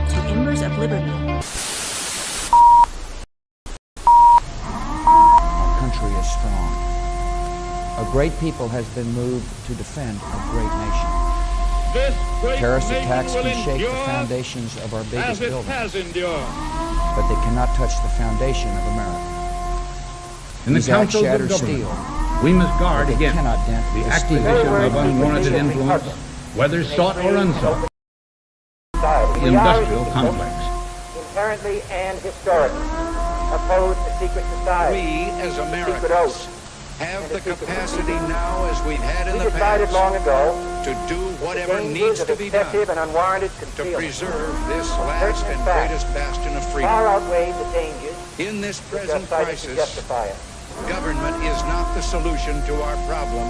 to Embers of Liberty. Our country is strong. A great people has been moved to defend a great nation. Terrorist attacks can shake the foundations of our biggest buildings, but they cannot touch the foundation of America. In the These acts councils shatter of government, steel, we must guard but they against cannot dent the the steel. acquisition of unwarranted influence, whether sought or unsought, in the industrial complex. Inherently and historically opposed to secret society. We, as Americans, have the capacity now, as we've had in We the decided past, long ago to do whatever dangers needs of to be done excessive and unwarranted to concealment preserve this last and facts greatest bastion of freedom. far outweigh the dangers In this which are present cited to crisis, justify it. government is not the solution to our problem.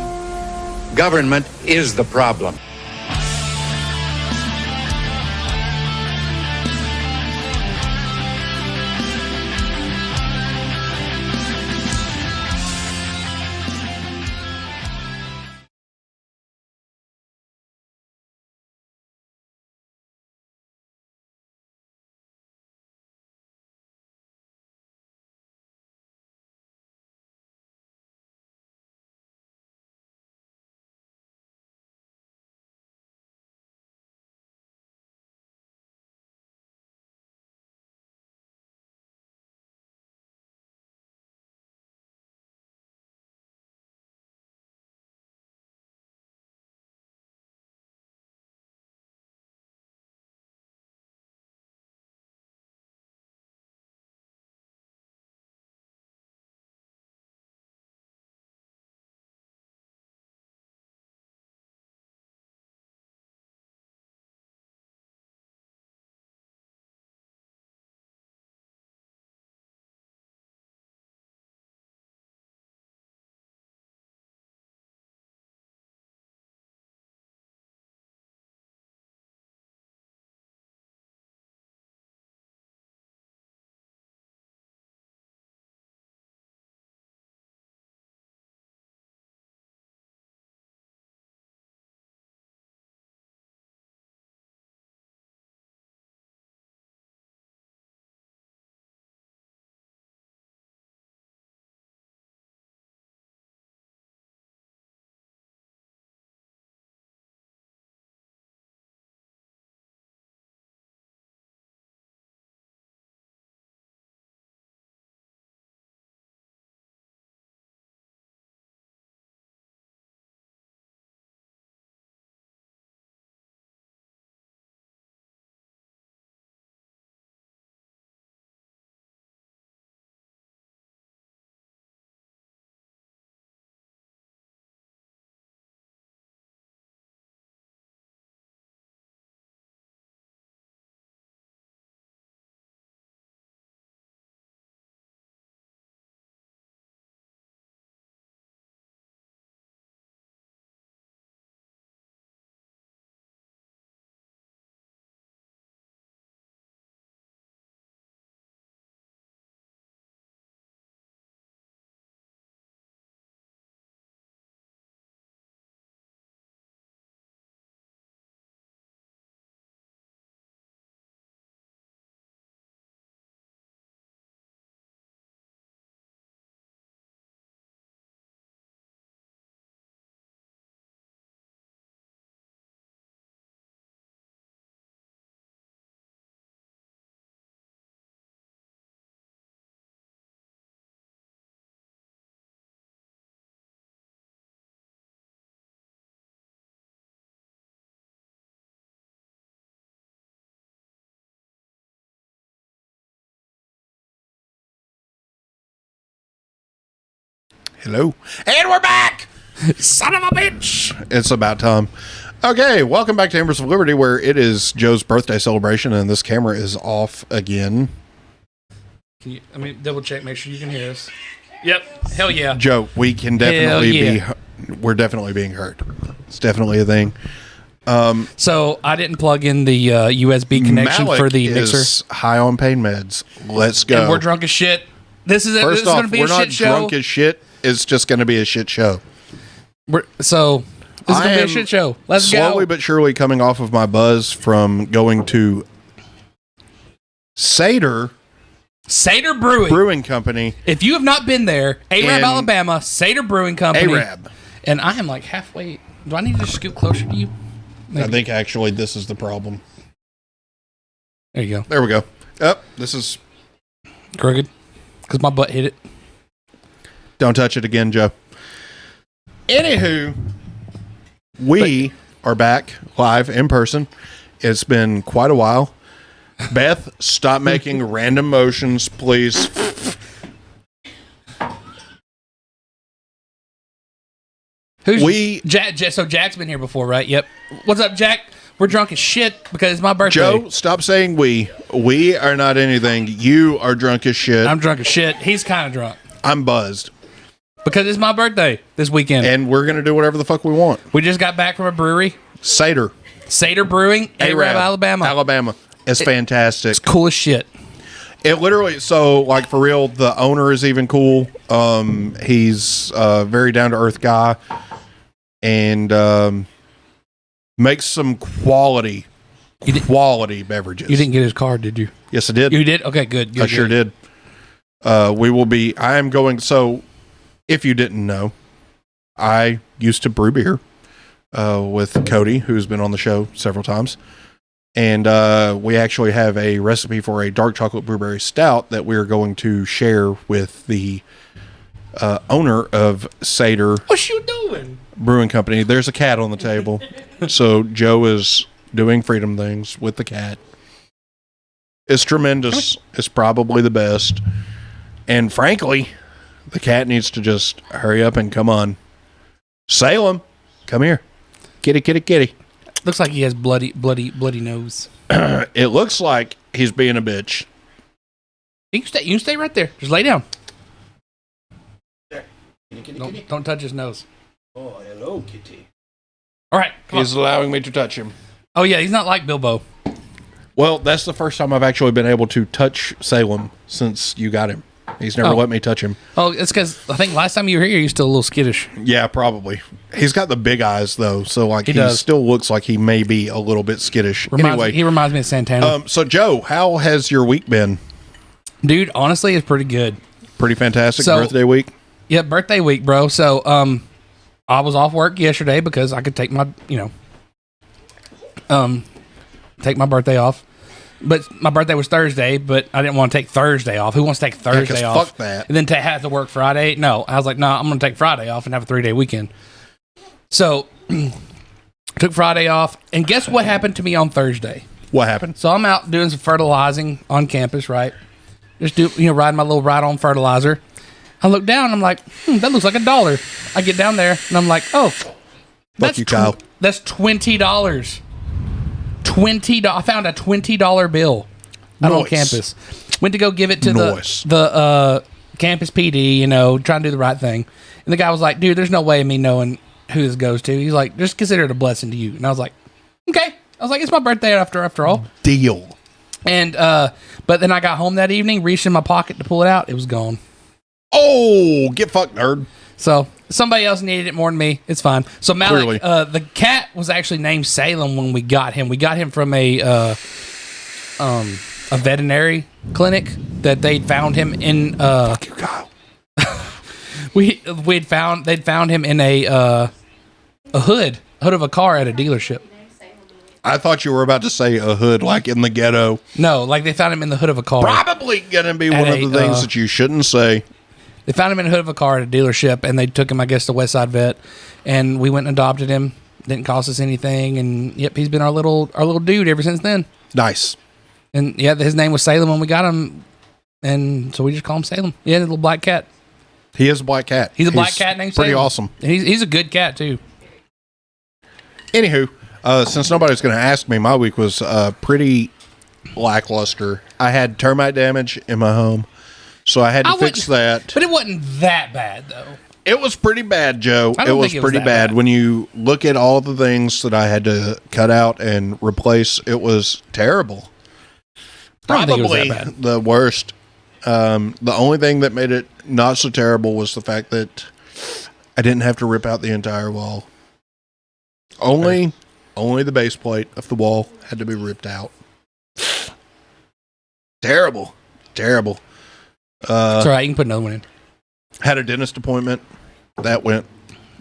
Government is the problem. Hello. And we're back! Son of a bitch! It's about time. Okay, welcome back to Embers of Liberty, where it is Joe's birthday celebration, and this camera is off again. Can you, double check, make sure you can hear us. Yep. Hell yeah. Joe, we can definitely we're definitely being heard. It's definitely a thing. So I didn't plug in the USB connection Malik for the is mixer. high on pain meds. Let's go. And we're drunk as shit. This is First going off, to be we're a not shit show. drunk as shit. It's just going to be a shit show. This is going to be a shit show. Let's go. Slowly but surely coming off of my buzz from going to Seder Brewing Company. If you have not been there, Arab, Alabama, Seder Brewing Company. Arab. And I am like halfway. Do I need to scoot closer to you? Maybe. I think actually this is the problem. There you go. There we go. Oh, this is crooked because my butt hit it. Don't touch it again, Joe. Anywho, we are back live in person. It's been quite a while. Beth, stop making random motions, please. So Jack's been here before, right? Yep. What's up, Jack? We're drunk as shit because it's my birthday. Joe, stop saying we. We are not anything. You are drunk as shit. I'm drunk as shit. He's kind of drunk. I'm buzzed. Because it's my birthday this weekend. And we're going to do whatever the fuck we want. We just got back from a brewery. Seder Brewing, Arab, Alabama. Alabama. It's fantastic. It's cool as shit. It literally, so like for real, the owner is even cool. He's a very down-to-earth guy. And makes some quality beverages. You didn't get his card, did you? Yes, I did. You did? Okay, good. I sure did. I am going, so if you didn't know, I used to brew beer with Cody, who's been on the show several times. And we actually have a recipe for a dark chocolate blueberry stout that we're going to share with the owner of Seder. What you doing? Brewing Company. There's a cat on the table. So Joe is doing freedom things with the cat. It's tremendous. It's probably the best. And frankly, the cat needs to just hurry up and come on. Salem, come here. Kitty, kitty, kitty. Looks like he has bloody nose. It looks like he's being a bitch. You can stay right there. Just lay down. There. Don't touch his nose. Oh, hello, kitty. All right. He's allowing me to touch him. Oh, yeah. He's not like Bilbo. Well, that's the first time I've actually been able to touch Salem since you got him. He's never let me touch him. Oh, it's because I think last time you were here, you're still a little skittish. Yeah, probably. He's got the big eyes, though, so like he still looks like he may be a little bit skittish. He reminds me of Santana. So, Joe, how has your week been? Dude, honestly, it's pretty good. Pretty fantastic. Birthday week? Yeah, birthday week, bro. So, I was off work yesterday because I could take my, take my birthday off. But my birthday was Thursday, but I didn't want to take Thursday off. Who wants to take Thursday off? Fuck that. And then have to work Friday? No. I was like, no, I'm going to take Friday off and have a 3-day weekend. So, took Friday off. And guess what happened to me on Thursday? What happened? So, I'm out doing some fertilizing on campus, right? Just riding my little ride-on fertilizer. I look down, and I'm like, that looks like $1. I get down there, and I'm like, oh. Fuck you, Kyle. That's $20. I found a $20 bill out on campus. Went to go give it to the campus PD, trying to do the right thing. And the guy was like, dude, there's no way of me knowing who this goes to. He's like, just consider it a blessing to you. And I was like, okay. I was like, it's my birthday after all. Deal. And but then I got home that evening, reached in my pocket to pull it out. It was gone. Oh, get fucked, nerd. So somebody else needed it more than me. It's fine. So Malik, the cat was actually named Salem when we got him. We got him from a veterinary clinic that they'd found him in. Fuck you, Kyle. they'd found him in a hood of a car at a dealership. I thought you were about to say a hood, like in the ghetto. No, like they found him in the hood of a car. Probably gonna be one of the things that you shouldn't say. They found him in the hood of a car at a dealership, and they took him, I guess, to Westside Vet, and we went and adopted him. Didn't cost us anything, and yep, he's been our little dude ever since then. Nice. And yeah, his name was Salem when we got him, and so we just call him Salem. Yeah, the little black cat. He is a black cat. He's a black cat named Salem. Pretty awesome. And he's a good cat too. Anywho, since nobody's going to ask me, my week was pretty lackluster. I had termite damage in my home. So I had to fix that. But it wasn't that bad, though. It was pretty bad, Joe. It was pretty bad. When you look at all the things that I had to cut out and replace, it was terrible. Probably the worst. The only thing that made it not so terrible was the fact that I didn't have to rip out the entire wall. Only the base plate of the wall had to be ripped out. Terrible. It's all right. You can put another one in. Had a dentist appointment. That went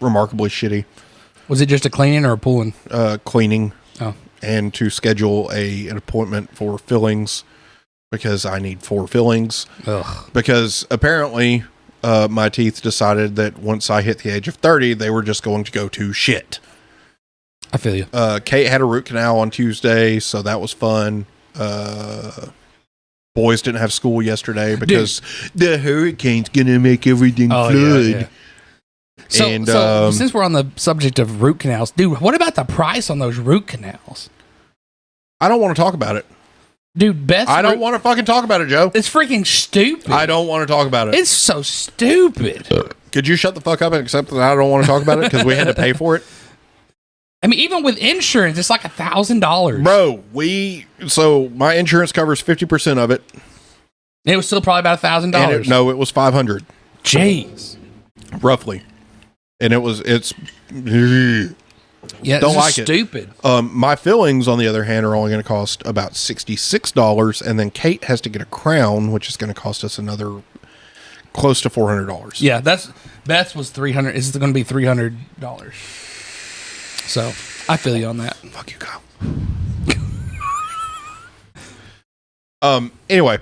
remarkably shitty. Was it just a cleaning or a pulling? Cleaning. Oh. And to schedule an appointment for fillings because I need 4 fillings. Ugh. Because apparently my teeth decided that once I hit the age of 30, they were just going to go to shit. I feel you. Kate had a root canal on Tuesday, so that was fun. Boys didn't have school yesterday because the hurricane's gonna make everything flood. Yeah. So since we're on the subject of root canals, dude, what about the price on those root canals? I don't want to talk about it. Dude, I don't want to fucking talk about it, Joe. It's freaking stupid. I don't want to talk about it. It's so stupid. Could you shut the fuck up and accept that I don't want to talk about it because we had to pay for it? I mean, even with insurance, it's like $1,000. Bro, so my insurance covers 50% of it. And it was still probably about $1,000. No, it was $500. Jeez. Roughly. And it's Yeah, don't like stupid. it. My fillings, on the other hand, are only going to cost about $66, and then Kate has to get a crown, which is going to cost us another close to $400. Yeah, Beth's was $300. It's going to be $300. So I feel you on that. Fuck you, Kyle. Anyway,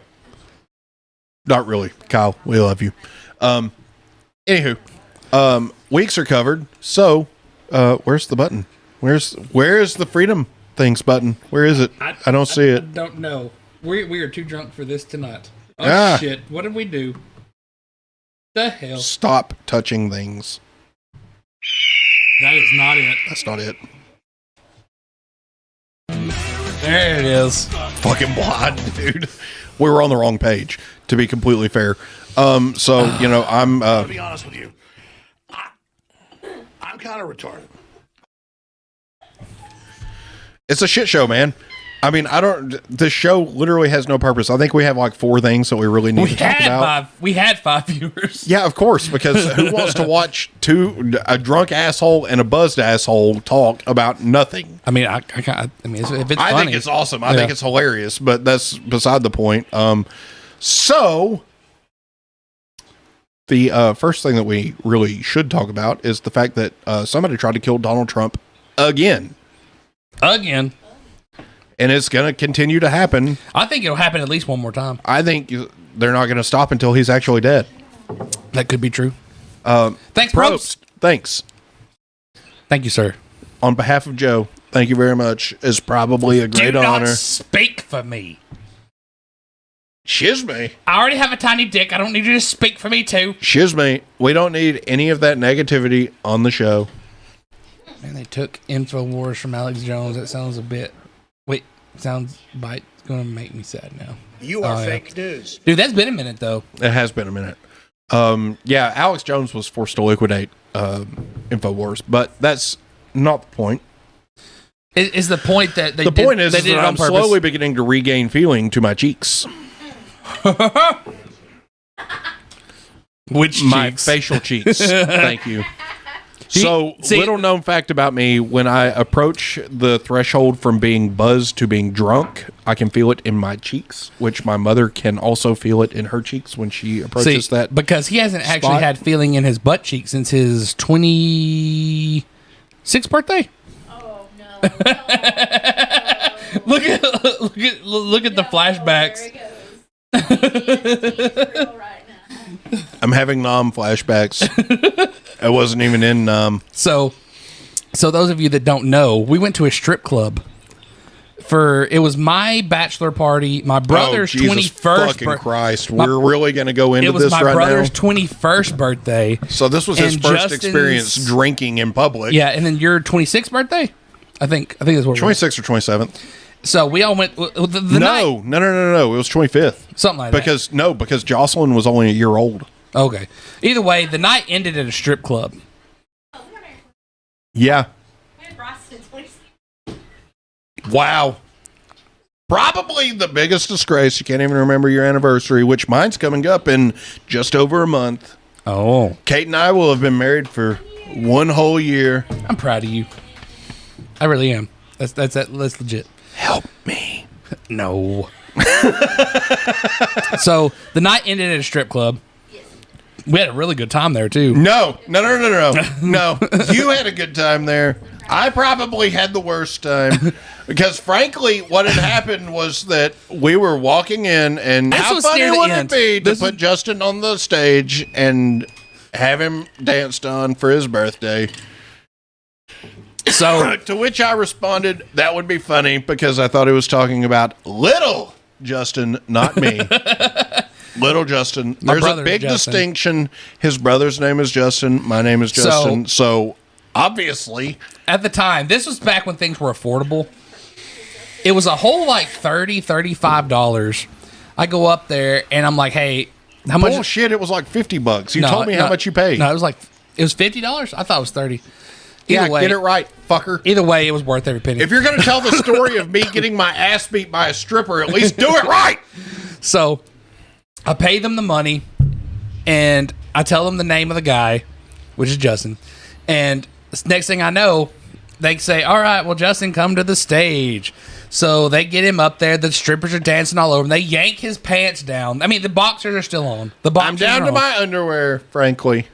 not really, Kyle. We love you. Anywho, weeks are covered. So, where's the button? Where's the freedom things button? Where is it? I don't see it. I don't know. We are too drunk for this tonight. Oh shit! What did we do? The hell! Stop touching things. That is not it. That's not it. There it is. Fucking blind, dude. We were on the wrong page, to be completely fair. So, I'm... to be honest with you, I'm kind of retarded. It's a shit show, man. I mean, the show literally has no purpose. I think we have like 4 things that we really need to talk about. We had 5 viewers. Yeah, of course, because who wants to watch a drunk asshole and a buzzed asshole talk about nothing? I mean, if it's funny. I think it's awesome. I think it's hilarious, but that's beside the point. So the first thing that we really should talk about is the fact that somebody tried to kill Donald Trump again. And it's going to continue to happen. I think it'll happen at least one more time. I think they're not going to stop until he's actually dead. That could be true. Thanks, Probst. Thanks. Thank you, sir. On behalf of Joe, thank you very much. It's probably a great honor. Do not speak for me. Shiz me. I already have a tiny dick. I don't need you to speak for me, too. Shiz me. We don't need any of that negativity on the show. Man, they took InfoWars from Alex Jones. That sounds a bit... Wait, sounds bite. It's going to make me sad now. You are fake news. Dude, that's been a minute, though. It has been a minute. Yeah, Alex Jones was forced to liquidate InfoWars, but that's not the point. Is the point that they the did, point is, they is did that it on I'm purpose? slowly beginning to regain feeling to my cheeks. Which my cheeks? facial cheeks. Thank you. So, little known fact about me, when I approach the threshold from being buzzed to being drunk, I can feel it in my cheeks, which my mother can also feel it in her cheeks when she approaches that. Because he hasn't actually had feeling in his butt cheek since his 26th birthday. Oh, no. Look at the flashbacks. I'm having Nom flashbacks. I wasn't even in Nom. So those of you that don't know, we went to a strip club it was my bachelor party, my brother's 21st fucking Christ. We're really going to go into this right now? It was my brother's 21st birthday. So this was his first experience drinking in public. Yeah, and then your 26th birthday? I think that's what 26th or 27th. So we all went the No. It was 25th. Something like that. Because Jocelyn was only a year old. Okay. Either way, the night ended at a strip club. Yeah. Wow. Probably the biggest disgrace. You can't even remember your anniversary, which mine's coming up in just over a month. Oh. Kate and I will have been married for 1 whole year. I'm proud of you. I really am. That's legit. Help me. No. So the night ended at a strip club. We had a really good time there too. No. No, you had a good time there. I probably had the worst time because, frankly, what had happened was that we were walking in, and This how was funny near the would end. it be to This put Justin on the stage and have him danced on for his birthday? So To which I responded, that would be funny because I thought he was talking about little Justin, not me. Little Justin. There's a brother big Justin. distinction. His brother's name is Justin. My name is Justin. So obviously, at the time, this was back when things were affordable. It was a whole like $35. I go up there and I'm like, hey, how much? bullshit, it was like $50. You No, told me how no, much you paid. No, it was $50. I thought it was 30. yeah, Either way, get it right, fucker. Either way, it was worth every penny. If you're going to tell the story of me getting my ass beat by a stripper, at least do it right. So I pay them the money and I tell them the name of the guy, which is Justin. And next thing I know, they say, all right, well, Justin, come to the stage. So they get him up there. The strippers are dancing all over him. They yank his pants down. I mean, the boxers are still on. The boxers I'm down are to on. my underwear, frankly.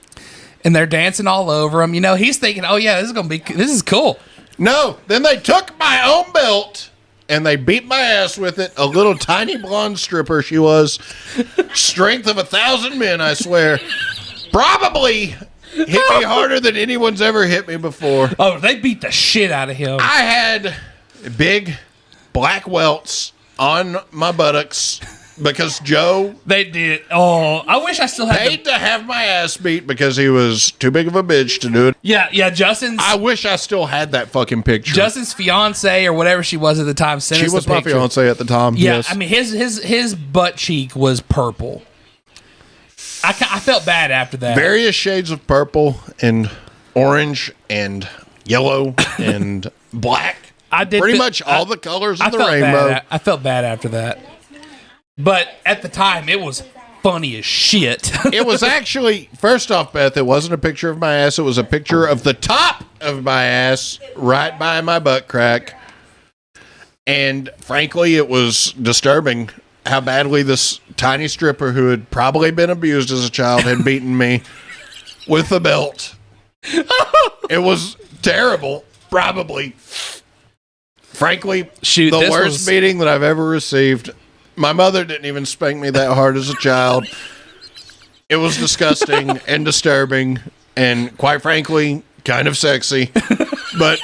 And they're dancing all over him. You know, he's thinking, oh, yeah, this is cool. No, then they took my own belt and they beat my ass with it. A little tiny blonde stripper she was. Strength of 1,000 men, I swear. Probably hit me harder than anyone's ever hit me before. Oh, they beat the shit out of him. I had big black welts on my buttocks because Joe They did. Oh, I wish I still had paid to have my ass beat because he was too big of a bitch to do it. Yeah, Justin's I wish I still had that fucking picture. Justin's fiance or whatever she was at the time sent she us was the my picture. fiance at the time. Yeah, yes. I mean his butt cheek was purple. I felt bad after that. Various shades of purple and orange and yellow and black. I did pretty feel- much all the colors of I the felt rainbow. bad. I felt bad after that. But at the time, it was funny as shit. It was actually, first off, Beth, it wasn't a picture of my ass. It was a picture of the top of my ass right by my butt crack. And frankly, it was disturbing how badly this tiny stripper who had probably been abused as a child had beaten me with the belt. It was terrible, probably. Frankly, Shoot, the this worst was- beating that I've ever received. My mother didn't even spank me that hard as a child. It was disgusting and disturbing and, quite frankly, kind of sexy. But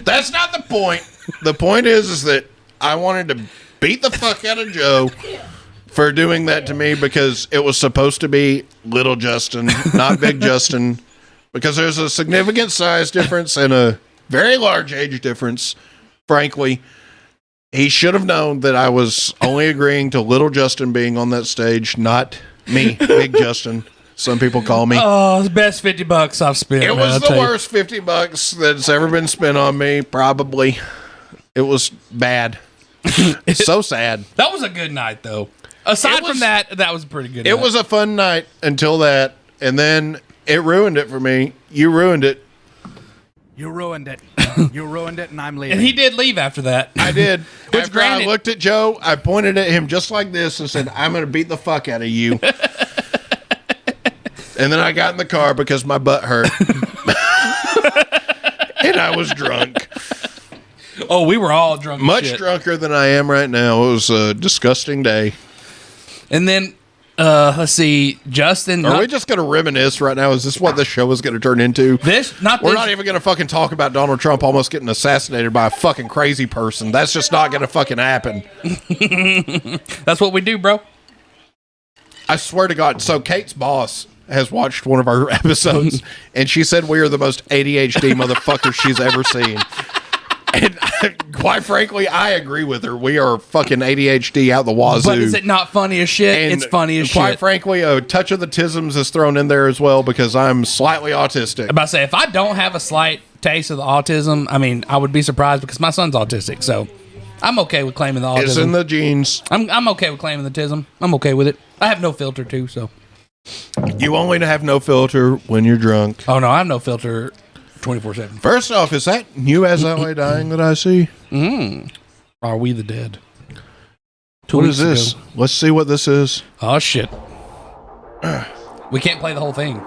that's not the point. The point is that I wanted to beat the fuck out of Joe for doing that to me because it was supposed to be little Justin, not big Justin, because there's a significant size difference and a very large age difference, frankly. He should have known that I was only agreeing to little Justin being on that stage, not me, big Justin. Some people call me. Oh, the best $50 I've spent. It man, was I'll the tell you. worst $50 that's ever been spent on me, probably. It was bad. So sad. That was a good night, though. Aside from that, that was a pretty good night. It was a fun night until that, and then it ruined it for me. You ruined it. You ruined it. You ruined it, and I'm leaving. And he did leave after that. I did. Which After granted- I looked at Joe, I pointed at him just like this and said, I'm going to beat the fuck out of you. And then I got in the car because my butt hurt. And I was drunk. Oh, we were all drunk. as Much shit. drunker than I am right now. It was a disgusting day. And then, let's see, Justin. Are we just going to reminisce right now? Is this what the show is going to turn into? We're not even going to fucking talk about Donald Trump almost getting assassinated by a fucking crazy person. That's just not going to fucking happen. That's what we do, bro. I swear to God. So Kate's boss has watched one of our episodes, and she said we are the most ADHD motherfuckers she's ever seen. And quite frankly, I agree with her. We are fucking ADHD out the wazoo. But is it not funny as shit? And it's funny as quite shit. frankly, a touch of the tisms is thrown in there as well because I'm slightly autistic. I'm about to say, if I don't have a slight taste of the autism, I mean, I would be surprised because my son's autistic. So I'm okay with claiming the autism. It's in the genes. I'm okay with claiming the tism. I'm okay with it. I have no filter too, so. You only have no filter when you're drunk. Oh no, I have no filter 24/7. First off, is that you as LA dying that I see? Are we the dead? 2 What weeks is this? ago. Let's see what this is. Oh shit. We can't play the whole thing.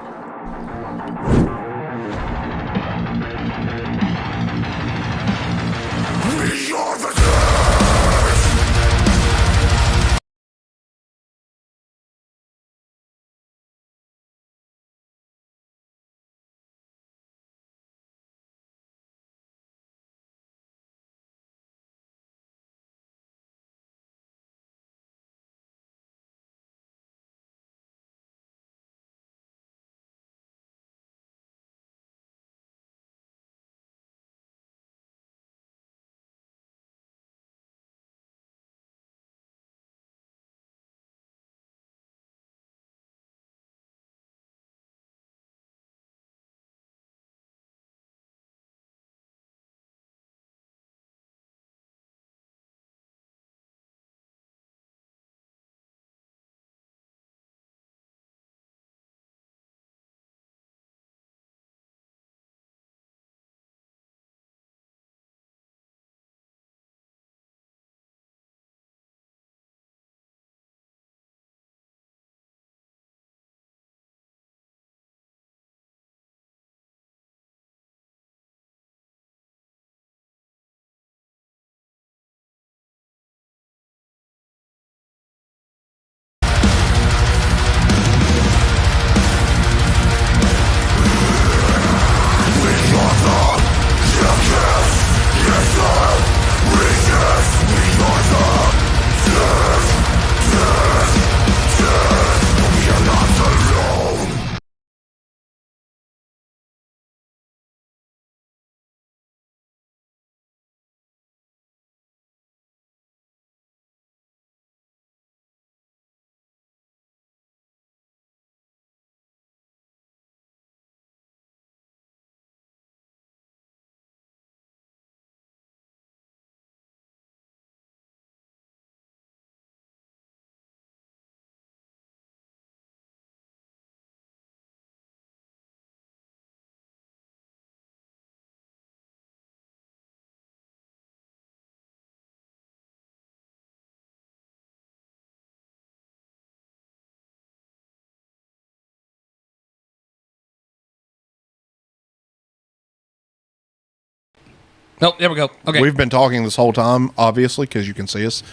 Nope, there we go. Okay. We've been talking this whole time, obviously, because you can see us,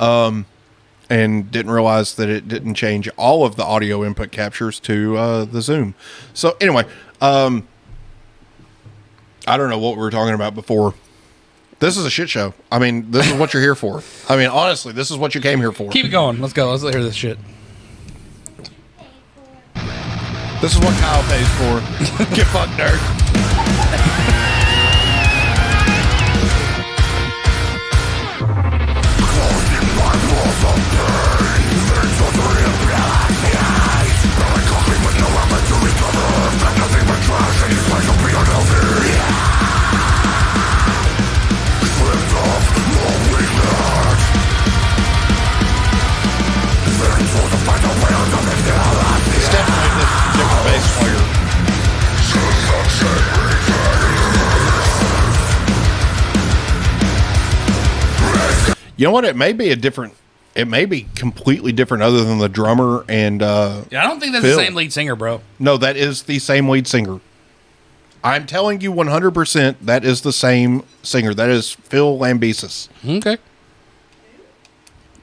and didn't realize that it didn't change all of the audio input captures to the Zoom. So anyway, I don't know what we were talking about before. This is a shit show. I mean, this is what you're here for. I mean, honestly, this is what you came here for. Keep it going. Let's go. Let's hear this shit. This is what Kyle pays for. Get fucked, nerd. It's definitely a different bass player. You know what? It may be a different. It may be completely different, other than the drummer and. Yeah, I don't think that's Phil. the same lead singer, bro. No, that is the same lead singer. I'm telling you 100% that is the same singer. That is Phil Lambesis. Okay.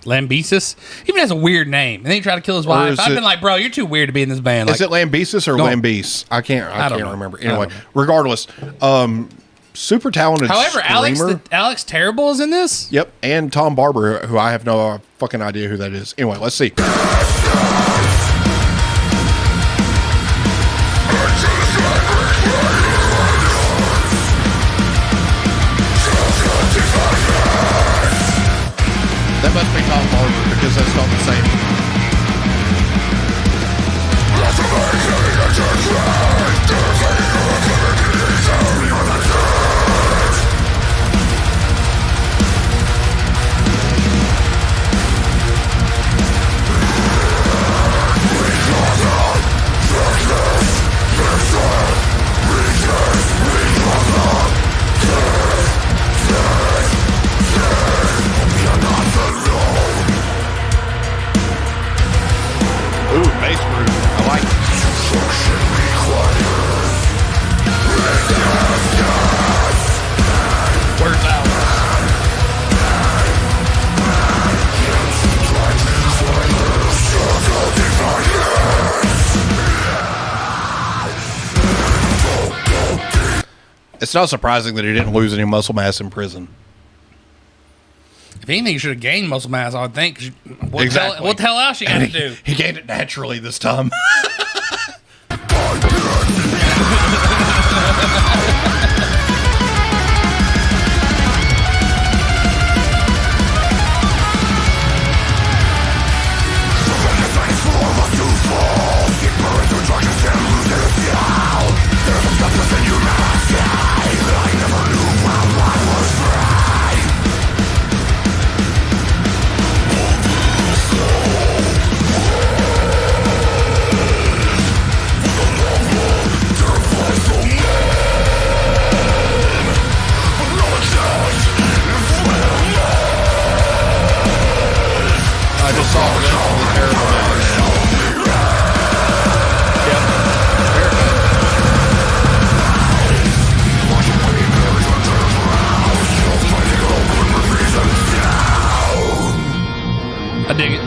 Lambesis? He even has a weird name. And then he tried to kill his wife. I've been like, bro, you're too weird to be in this band. Is it Lambesis or Lambesis? I can't remember. Anyway, regardless, super talented. However, Alex Terrible is in this? Yep, and Tom Barber, who I have no fucking idea who that is. Anyway, let's see. That must be Tom Barber, because that's not the same. It's not surprising that he didn't lose any muscle mass in prison. If anything, you should have gained muscle mass, I would think. 'Cause Exactly. What the hell else you got to do? He gained it naturally this time. I just saw it. The terrible man. Yep. Very good. I dig it.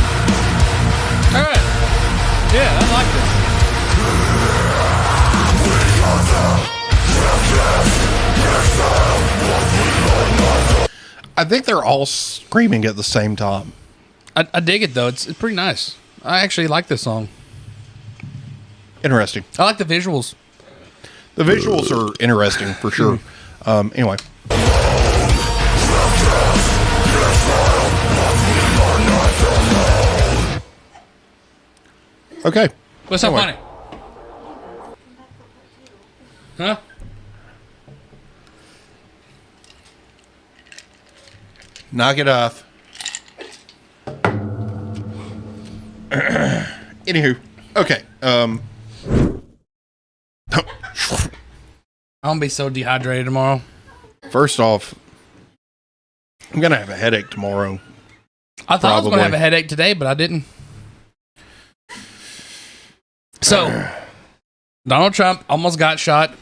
All right. Yeah, I like this. I think they're all screaming at the same time. I dig it though. It's pretty nice. I actually like this song. Interesting. I like the visuals. The visuals are interesting for sure. Anyway. Okay. What's so Anyway. funny? Huh? Knock it off. Anywho. Okay. I'm gonna be so dehydrated tomorrow. First off, I'm going to have a headache tomorrow. I thought I was gonna Probably. have a headache today, but I didn't. So, Donald Trump almost got shot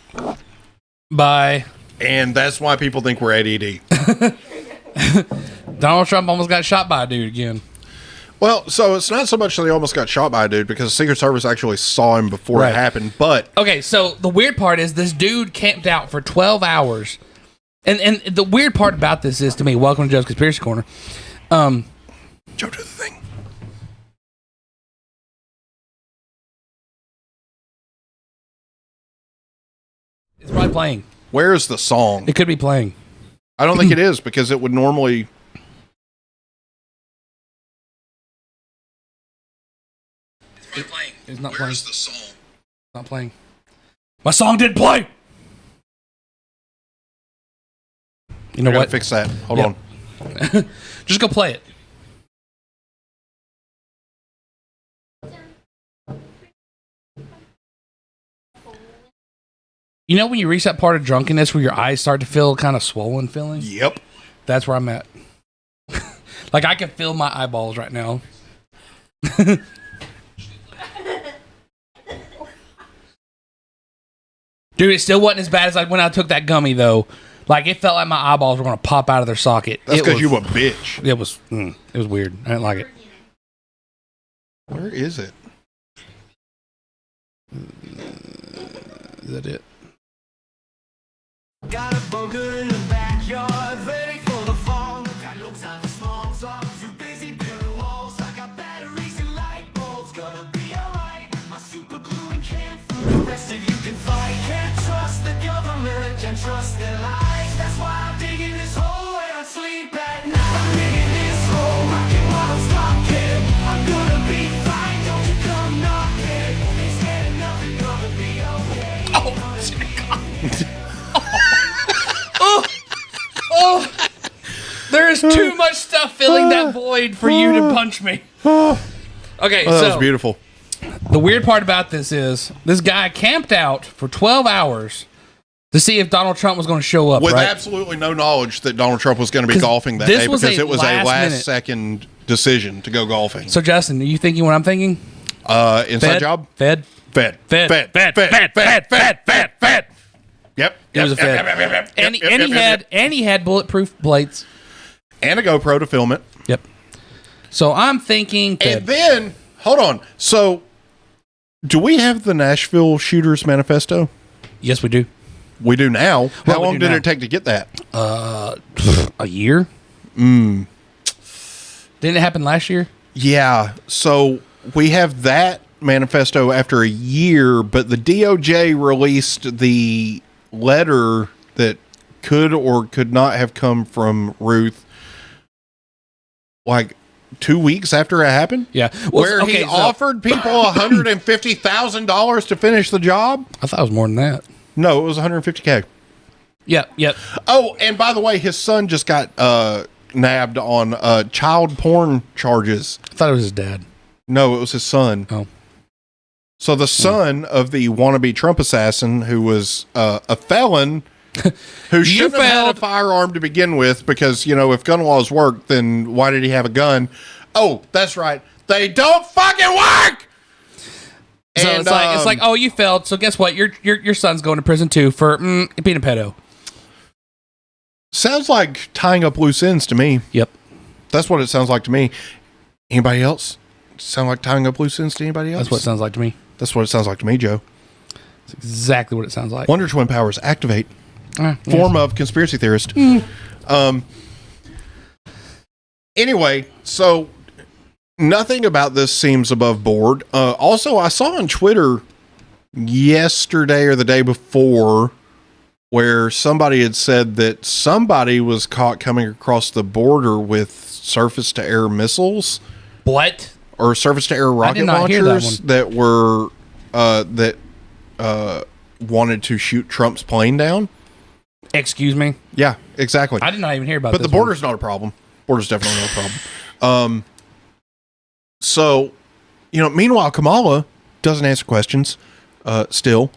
by. And that's why people think we're ADD. Donald Trump almost got shot by a dude again. Well, so it's not so much that he almost got shot by a dude because the Secret Service actually saw him before Right. it happened. But Okay, so the weird part is this dude camped out for 12 hours. And the weird part about this is, to me, welcome to Joe's Conspiracy Corner. Joe, do the thing. It's probably playing. Where is the song? It could be playing. I don't think it is because it would normally. It's not playing. Where's the song? Not playing. My song did play. You know I gotta what? fix that. Hold Yeah. on. Just go play it. You know when you reach that part of drunkenness where your eyes start to feel kind of swollen feeling? Yep. That's where I'm at. Like I can feel my eyeballs right now. Dude, it still wasn't as bad as like when I took that gummy though. Like it felt like my eyeballs were going to pop out of their socket. That's It because was- you a bitch. It was weird. I didn't like it. Where is it? Is that it? Got a bunker in the backyard, ready for the fall. Got no time for small talk, too busy building walls. I got batteries and light bulbs, gonna be alright. My super glue and can't fool the rest of you can fight. Can't trust the government, can't trust their lies. That's why I'm digging this hole where I sleep at night. I'm digging this hole, rocking while I'm stalking. I'm gonna be fine, don't you come knocking. Ain't scared of nothing, gonna be okay. Oh, there is too much stuff filling that void for you to punch me. Okay, Oh, that was so beautiful. the weird part about this is this guy camped out for 12 hours to see if Donald Trump was going to show up. With right? absolutely no knowledge that Donald Trump was going to be 'Cause golfing that this day was because a it was a last last minute. second decision to go golfing. So, Justin, are you thinking what I'm thinking? Inside job? Fed. Fed. Fed. Fed. Fed. Fed. Fed. Fed. Fed. Fed. Fed. Yep. It was a Fed. And he had bulletproof plates. And a GoPro to film it. Yep. So I'm thinking that... And then, hold on. So, do we have the Nashville Shooters Manifesto? Yes, we do. We do now. How long did now. it take to get that? A year? Didn't it happen last year? Yeah. So, we have that manifesto after a year, but the DOJ released the letter that could or could not have come from Ruth like 2 weeks after it happened. Yeah. Where he offered people $150,000 to finish the job. I thought it was more than that. No, it was $150K. Yep. Oh, and by the way, his son just got nabbed on child porn charges. I thought it was his dad. No, it was his son. Oh. So the son of the wannabe Trump assassin, who was a felon, who shouldn't have had a firearm to begin with, because, you know, if gun laws work, then why did he have a gun? Oh, that's right. They don't fucking work! So and, it's like, oh, you failed. So guess what? Your son's going to prison too for being a pedo. Sounds like tying up loose ends to me. Yep. That's what it sounds like to me. Anybody else? Sound like tying up loose ends to anybody else? That's what it sounds like to me. That's what it sounds like to me, Joe. That's exactly what it sounds like. Wonder Twin powers activate. Form of conspiracy theorist. Anyway, so nothing about this seems above board. Also, I saw on Twitter yesterday or the day before where somebody had said that somebody was caught coming across the border with surface-to-air missiles. What? Or surface-to-air rocket launchers that were wanted to shoot Trump's plane down. Excuse me? Yeah, exactly. I did not even hear about But this. the border's not a problem. Border's definitely not a problem. So, you know, meanwhile, Kamala doesn't answer questions still.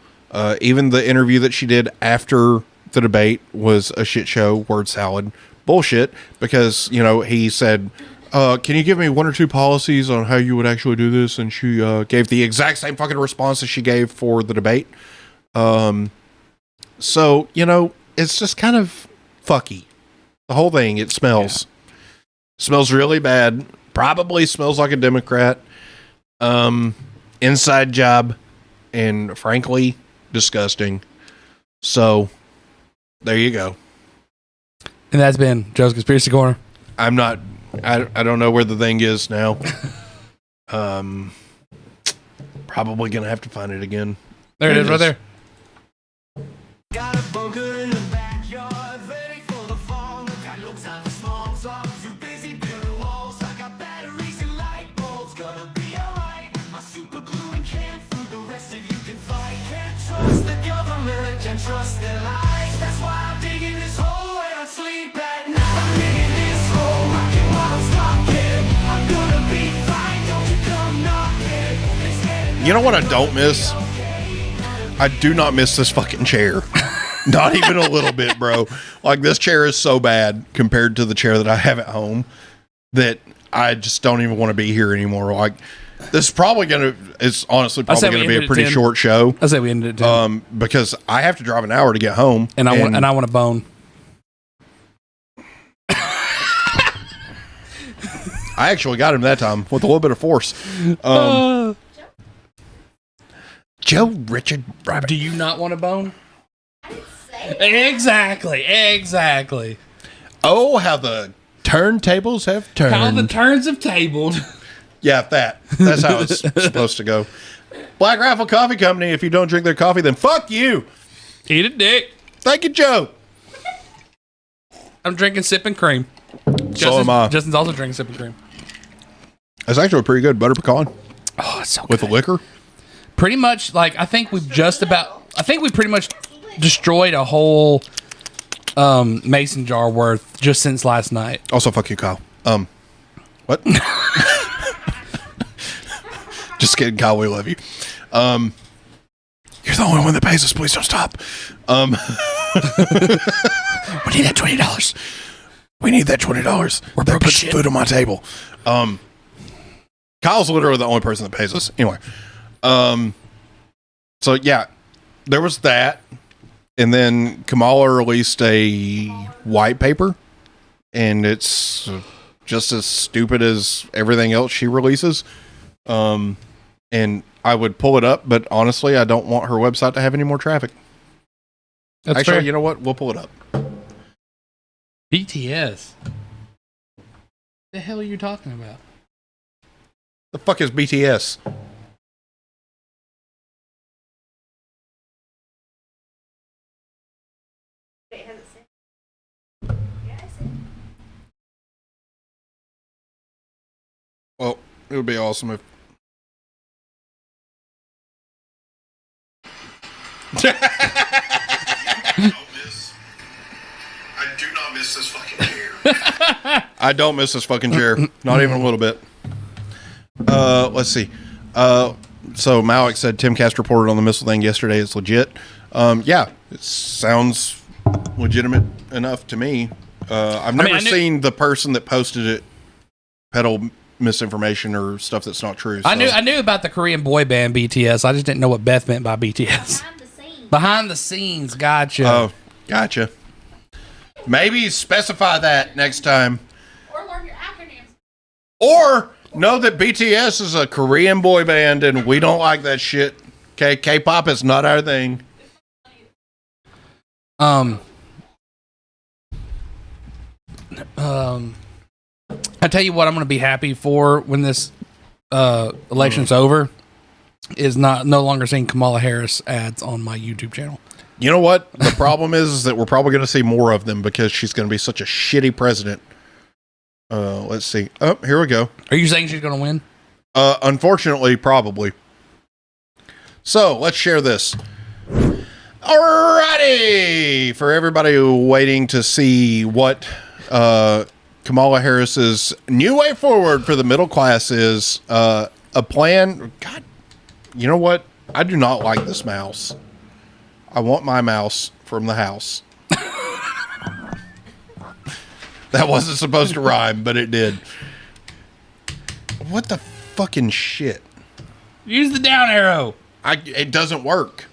Even the interview that she did after the debate was a shit show, word salad, bullshit, because, you know, he said, can you give me one or two policies on how you would actually do this? And she gave the exact same fucking response as she gave for the debate. So, you know, it's just kind of fucky. The whole thing, it smells. Yeah. Smells really bad. Probably smells like a Democrat. Inside job. And frankly, disgusting. So, there you go. And that's been Joe's Conspiracy Corner. I'm not... I don't know where the thing is now. Probably gonna have to find it again. There it is, right there. Got a bunker in the backyard, ready for the fall. Got no time for small talk, too busy building walls. I got batteries and light bulbs, gonna be alright. My super glue and can't food, the rest of you can fight. Can't trust the government, can't trust their lies. That's why I'm digging this hole where I sleep at night. I'm digging this hole, rocking while I'm stocking. I'm gonna be fine, don't you come knocking. You know what I don't miss? I do not miss this fucking chair. Not even a little bit, bro. Like, this chair is so bad compared to the chair that I have at home that I just don't even want to be here anymore. Like, this is probably it's honestly probably going to be a pretty short show. I say we ended it 10. Because I have to drive an hour to get home. And I want a bone. I actually got him that time with a little bit of force. Joe Richard Rabbit. Do you not want a bone? Exactly. Oh, how the turntables have turned. How the turns have tabled. Yeah, that's how it's supposed to go. Black Rifle Coffee Company, if you don't drink their coffee, then fuck you. Eat a dick. Thank you, Joe. I'm drinking sipping cream. So am I. Justin's also drinking sipping cream. That's actually pretty good. Butter pecan. Oh, it's so good. With the liquor. Pretty much, like, I think we pretty much destroyed a whole mason jar worth just since last night. Also, fuck you, Kyle. What? Just kidding, Kyle. We love you. You're the only one that pays us. Please don't stop. We need that $20. We need that $20. We're that broke puts shit. food on my table. Kyle's literally the only person that pays us. Anyway. So yeah, there was that. And then Kamala released a white paper and it's just as stupid as everything else she releases. And I would pull it up, but honestly, I don't want her website to have any more traffic. That's Actually, fair. you know what? We'll pull it up. BTS. The hell are you talking about? The fuck is BTS? Well, it would be awesome if. I do not miss this fucking chair. I don't miss this fucking chair. Not even a little bit. Let's see. So Malik said Tim Cast reported on the missile thing yesterday. It's legit. Yeah, it sounds legitimate enough to me. I've never seen the person that posted it peddle misinformation or stuff that's not true. So. I knew about the Korean boy band BTS. I just didn't know what Beth meant by BTS. Behind the scenes, gotcha. Oh, gotcha. Maybe specify that next time. Or learn your acronyms. Or know that BTS is a Korean boy band and we don't like that shit. Okay, K-pop is not our thing. I tell you what, I'm going to be happy for when this election's over is no longer seeing Kamala Harris ads on my YouTube channel. You know what? The problem is that we're probably going to see more of them because she's going to be such a shitty president. Let's see. Oh, here we go. Are you saying she's going to win? Unfortunately, probably. So let's share this. Alrighty, for everybody waiting to see what Kamala Harris's new way forward for the middle class is, a plan. God, you know what? I do not like this mouse. I want my mouse from the house. That wasn't supposed to rhyme, but it did. What the fucking shit? Use the down arrow. It doesn't work.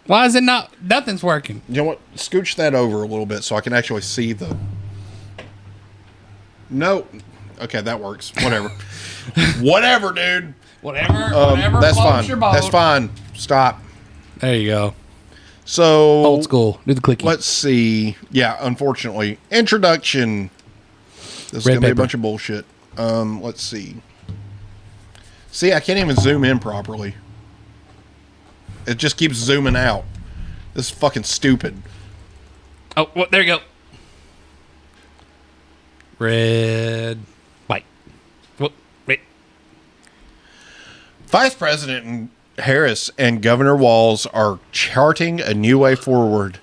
Why is it not? Nothing's working. You know what? Scooch that over a little bit so I can actually see the... No. Okay, that works. Whatever. Whatever, dude. Whatever. That's floats fine. your boat. That's fine. Stop. There you go. So... Old school. Do the clicky. Let's see. Yeah, unfortunately. Introduction. This is going to be a bunch of bullshit. Let's see. See, I can't even zoom in properly. It just keeps zooming out. This is fucking stupid. Oh, well, there you go. Red, white. Whoop, wait. Vice President Harris and Governor Walz are charting a new way forward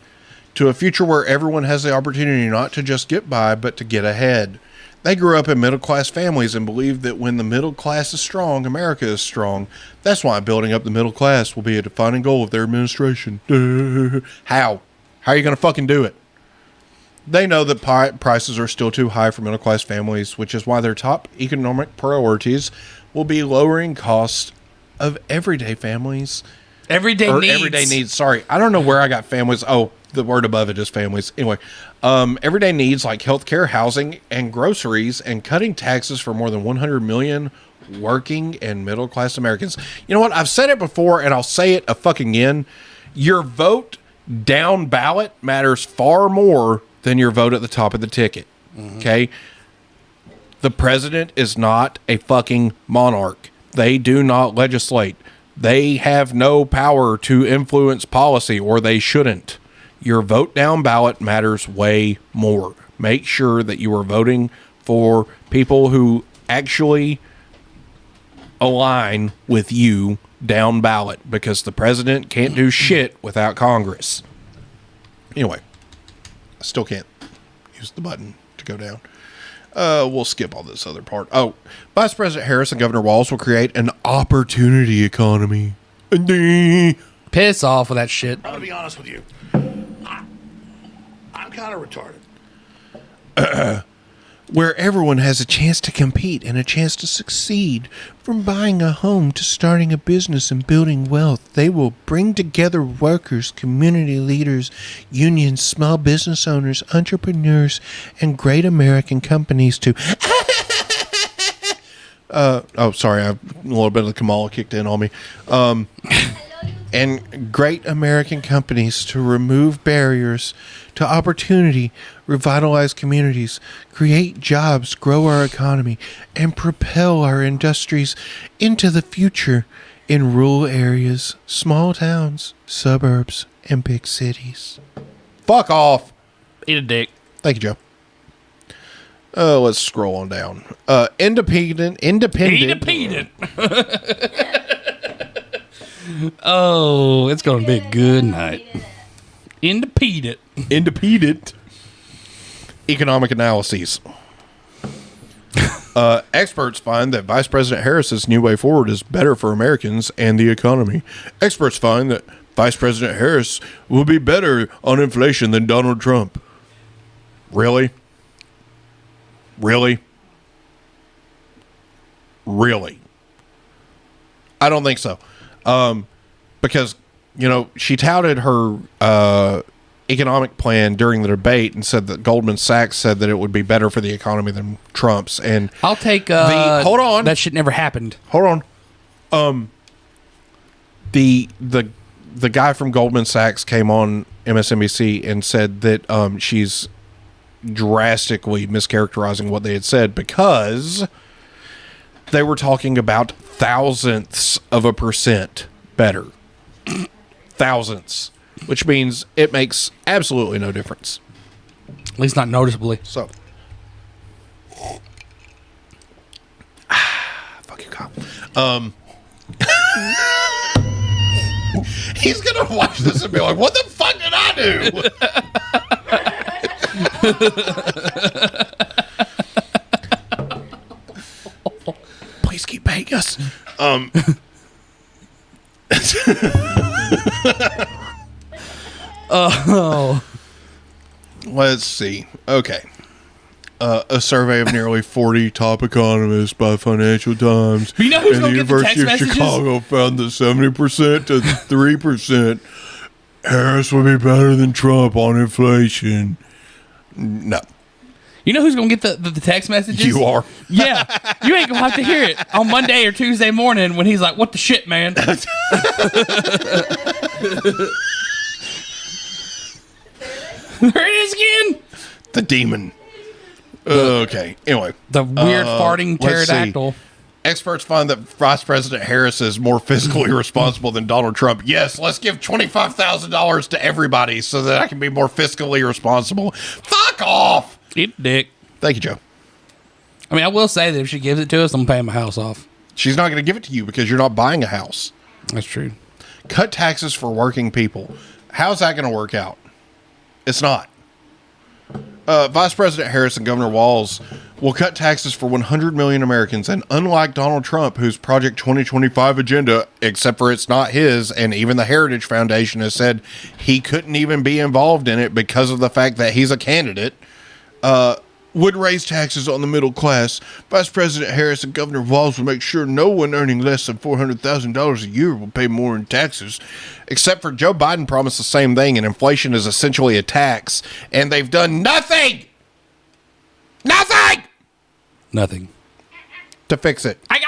to a future where everyone has the opportunity not to just get by, but to get ahead. They grew up in middle-class families and believe that when the middle class is strong, America is strong. That's why building up the middle class will be a defining goal of their administration. How? How are you going to fucking do it? They know that prices are still too high for middle-class families, which is why their top economic priorities will be lowering costs of everyday families. Everyday needs. Sorry, I don't know where I got families. Oh, the word above it is families. Anyway, everyday needs like healthcare, housing, and groceries, and cutting taxes for more than 100 million working and middle-class Americans. You know what? I've said it before, and I'll say it a fucking again. Your vote down ballot matters far more than your vote at the top of the ticket. Okay? The president is not a fucking monarch. They do not legislate. They have no power to influence policy, or they shouldn't. Your vote down ballot matters way more. Make sure that you are voting for people who actually align with you down ballot, because the president can't do shit without Congress. Anyway, I still can't use the button to go down. We'll skip all this other part. Oh, Vice President Harris and Governor Walz will create an opportunity economy. Piss off with that shit. I'm going to be honest with you. I'm kind of retarded. where everyone has a chance to compete and a chance to succeed. From buying a home to starting a business and building wealth, they will bring together workers, community leaders, unions, small business owners, entrepreneurs, and great American companies to... sorry, a little bit of the Kamala kicked in on me. And great American companies to remove barriers to opportunity, revitalize communities, create jobs, grow our economy, and propel our industries into the future in rural areas, small towns, suburbs, and big cities. Fuck off. Eat a dick. Thank you, Joe. Let's scroll on down. Independent. Oh, it's going to be a good night. Independent. Economic analyses. Experts find that Vice President Harris's new way forward is better for Americans and the economy. Experts find that Vice President Harris will be better on inflation than Donald Trump. Really? Really? Really? I don't think so. Because, you know, she touted her economic plan during the debate and said that Goldman Sachs said that it would be better for the economy than Trump's. And I'll take hold on. That shit never happened. Hold on. The guy from Goldman Sachs came on MSNBC and said that she's drastically mischaracterizing what they had said because they were talking about thousandths of a percent better. Thousandths. Which means it makes absolutely no difference. At least not noticeably. So. Fuck you, Kyle. He's going to watch this and be like, what the fuck did I do? Please keep paying us. Let's see. Okay. A survey of nearly 40 top economists by Financial Times you know who's and the gonna get the University text of messages? Chicago found that 70% to 3% Harris would be better than Trump on inflation. No. You know who's going to get the text messages? You are. Yeah. You ain't going to have to hear it on Monday or Tuesday morning when he's like, what the shit, man? There it is again. The demon. Okay. Anyway. The weird farting pterodactyl. Experts find that Vice President Harris is more fiscally responsible than Donald Trump. Yes, let's give $25,000 to everybody so that I can be more fiscally responsible. Fuck off. Eat dick. Thank you, Joe. I mean, I will say that if she gives it to us, I'm paying my house off. She's not going to give it to you because you're not buying a house. That's true. Cut taxes for working people. How's that going to work out? It's not. Vice President Harris and Governor Walz will cut taxes for 100 million Americans, and unlike Donald Trump, whose Project 2025 agenda, except for it's not his, and even the Heritage Foundation has said he couldn't even be involved in it because of the fact that he's a candidate, would raise taxes on the middle class. Vice President Harris and Governor Walz will make sure no one earning less than $400,000 a year will pay more in taxes. Except for Joe Biden promised the same thing, and inflation is essentially a tax, and they've done nothing! Nothing to fix it. We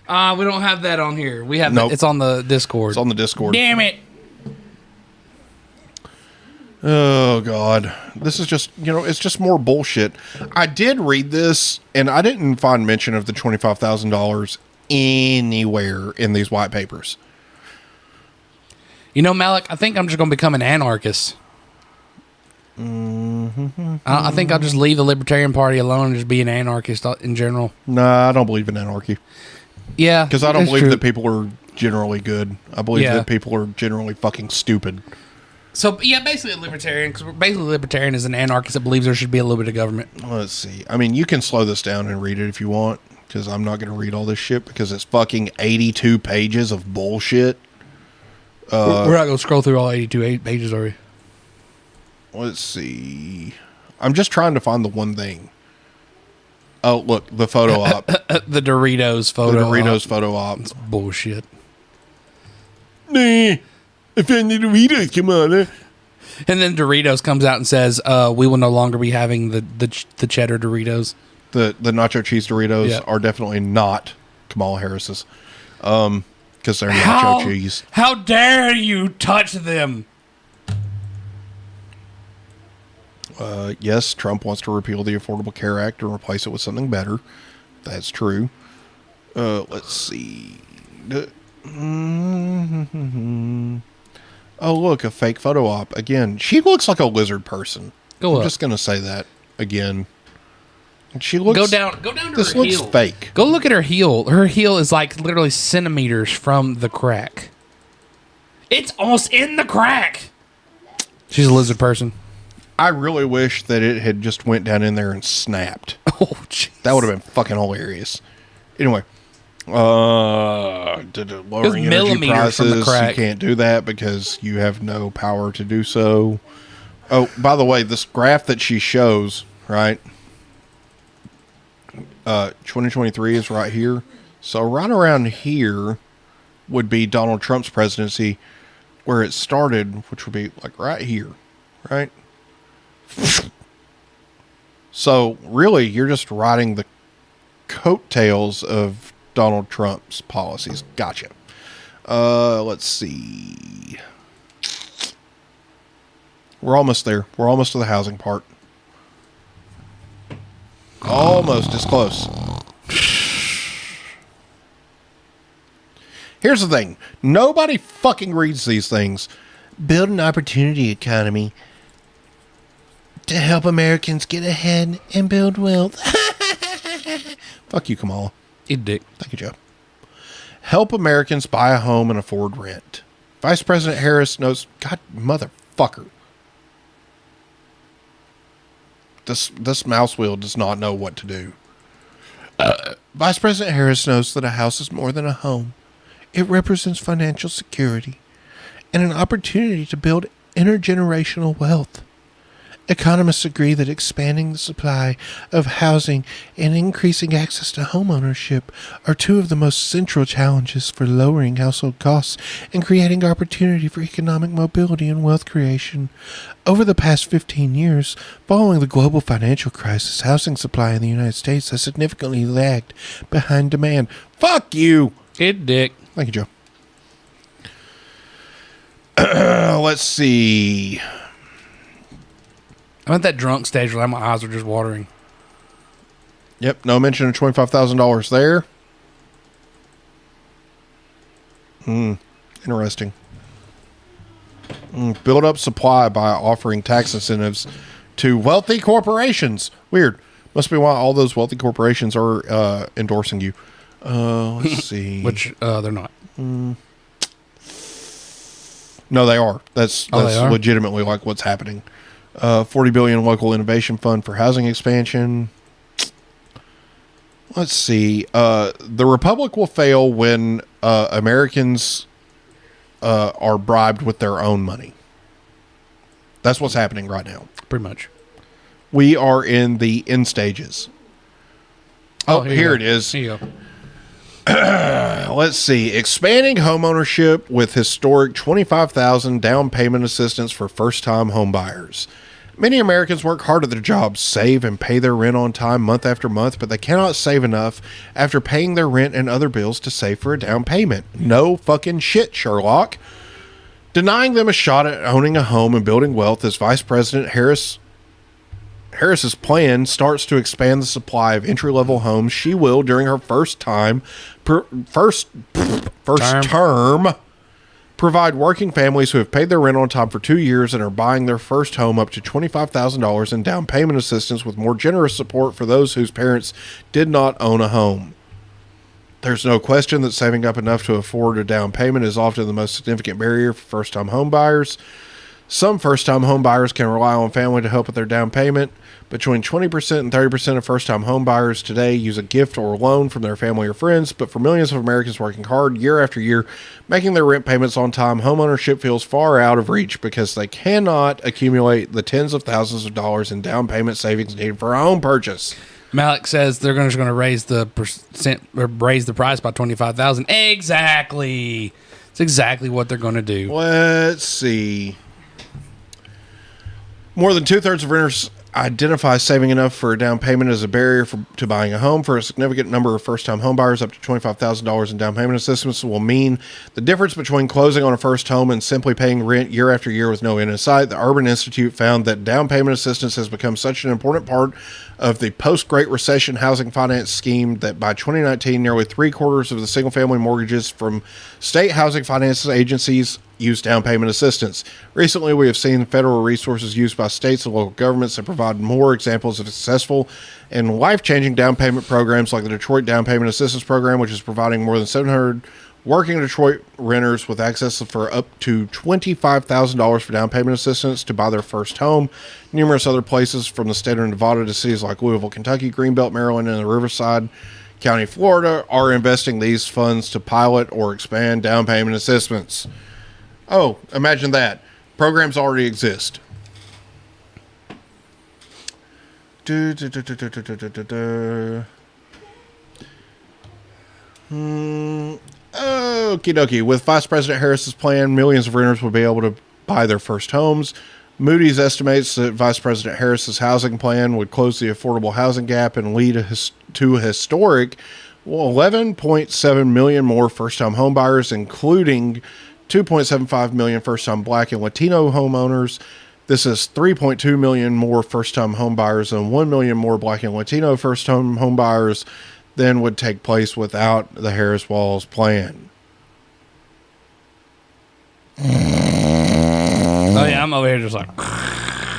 don't have that on here. We have Nope. It's on the Discord. It's on the Discord. Damn it. Oh, God. This is just, it's just more bullshit. I did read this, and I didn't find mention of the $25,000 anywhere in these white papers. You know, Malik, I think I'm just going to become an anarchist. I think I'll just leave the Libertarian Party alone and just be an anarchist in general. Nah, I don't believe in anarchy. Yeah. Because I don't that's believe true. that people are generally good. I believe that people are generally fucking stupid. So, yeah, basically a libertarian, because basically a libertarian is an anarchist that believes there should be a little bit of government. Let's see. I mean, you can slow this down and read it if you want, because I'm not going to read all this shit, because it's fucking 82 pages of bullshit. We're not going to scroll through all 82 pages, are we? Let's see. I'm just trying to find the one thing. Oh, look, the photo op. The Doritos photo. The Doritos photo op. It's bullshit. Nah, I found the Doritos. Come on. And then Doritos comes out and says, "We will no longer be having the cheddar Doritos." The nacho cheese Doritos Yeah. are definitely not Kamala Harris's, because they're nacho cheese. How dare you touch them? Yes, Trump wants to repeal the Affordable Care Act and replace it with something better. That's true. Let's see. Oh, look, a fake photo op. Again, she looks like a lizard person. I'm just going to say that again. She looks... Go down to this her looks heel. fake. Go look at her heel. Her heel is like literally centimeters from the crack. It's almost in the crack. She's a lizard person. I really wish that it had just went down in there and snapped. Oh, jeez. That would have been fucking hilarious. Anyway, lowering energy prices, you can't do that because you have no power to do so. Oh, by the way, this graph that she shows, right? 2023 is right here. So right around here would be Donald Trump's presidency, where it started, which would be like right here, right? So really, you're just riding the coattails of Donald Trump's policies. Gotcha. Let's see. We're almost there. We're almost to the housing part. Almost as close. Here's the thing. Nobody fucking reads these things. Build an opportunity economy to help Americans get ahead and build wealth. Fuck you, Kamala. Eat dick. Thank you, Joe. Help Americans buy a home and afford rent. Vice President Harris knows... God, motherfucker. This mouse wheel does not know what to do. Vice President Harris knows that a house is more than a home. It represents financial security and an opportunity to build intergenerational wealth. Economists agree that expanding the supply of housing and increasing access to home ownership are two of the most central challenges for lowering household costs and creating opportunity for economic mobility and wealth creation. Over the past 15 years, following the global financial crisis, housing supply in the United States has significantly lagged behind demand. Fuck you! Eat dick. Thank you, Joe. Let's see. I'm at that drunk stage where my eyes are just watering. Yep, no mention of $25,000 there. Interesting. Build up supply by offering tax incentives to wealthy corporations. Weird. Must be why all those wealthy corporations are endorsing you. Let's see. Which they're not. No, they are. That's they are? legitimately like what's happening. $40 billion local innovation fund for housing expansion. Let's see. The republic will fail when Americans are bribed with their own money. That's what's happening right now. Pretty much. We are in the end stages. Oh, here it is. Here you go. Let's see. Expanding homeownership with historic $25,000 down payment assistance for first-time home buyers. Many Americans work hard at their jobs, save and pay their rent on time month after month, but they cannot save enough after paying their rent and other bills to save for a down payment. No fucking shit, Sherlock. Denying them a shot at owning a home and building wealth as Vice President Harris's plan starts to expand the supply of entry-level homes. She will, during her first term, provide working families who have paid their rent on time for 2 years and are buying their first home up to $25,000 in down payment assistance, with more generous support for those whose parents did not own a home. There's no question that saving up enough to afford a down payment is often the most significant barrier for first-time home buyers. Some first-time home buyers can rely on family to help with their down payment. Between 20% and 30% of first-time home buyers today use a gift or a loan from their family or friends, but for millions of Americans working hard year after year, making their rent payments on time, homeownership feels far out of reach because they cannot accumulate the tens of thousands of dollars in down payment savings needed for a home purchase. Malik says they're just going to raise the percent or raise the price by 25,000. Exactly. It's exactly what they're going to do. Let's see. More than 2/3 of renters identify saving enough for a down payment as a barrier to buying a home. For a significant number of first-time homebuyers, up to $25,000 in down payment assistance will mean the difference between closing on a first home and simply paying rent year after year with no end in sight. The Urban Institute found that down payment assistance has become such an important part of the post-Great Recession housing finance scheme that by 2019, nearly 3/4 of the single-family mortgages from state housing finance agencies use down payment assistance. Recently, we have seen federal resources used by states and local governments that provide more examples of successful and life-changing down payment programs like the Detroit Down Payment Assistance Program, which is providing more than 700 working Detroit renters with access for up to $25,000 for down payment assistance to buy their first home. Numerous other places from the state of Nevada to cities like Louisville, Kentucky, Greenbelt, Maryland, and the Riverside County, Florida, are investing these funds to pilot or expand down payment assistance. Oh, imagine that. Programs already exist. Okie dokie. With Vice President Harris's plan, millions of renters will be able to buy their first homes. Moody's estimates that Vice President Harris's housing plan would close the affordable housing gap and lead to a historic 11.7 million more first-time homebuyers, including 2.75 million first-time Black and Latino homeowners. This is 3.2 million more first-time homebuyers and 1 million more Black and Latino first-time homebuyers than would take place without the Harris-Walz plan. Oh yeah, I'm over here just like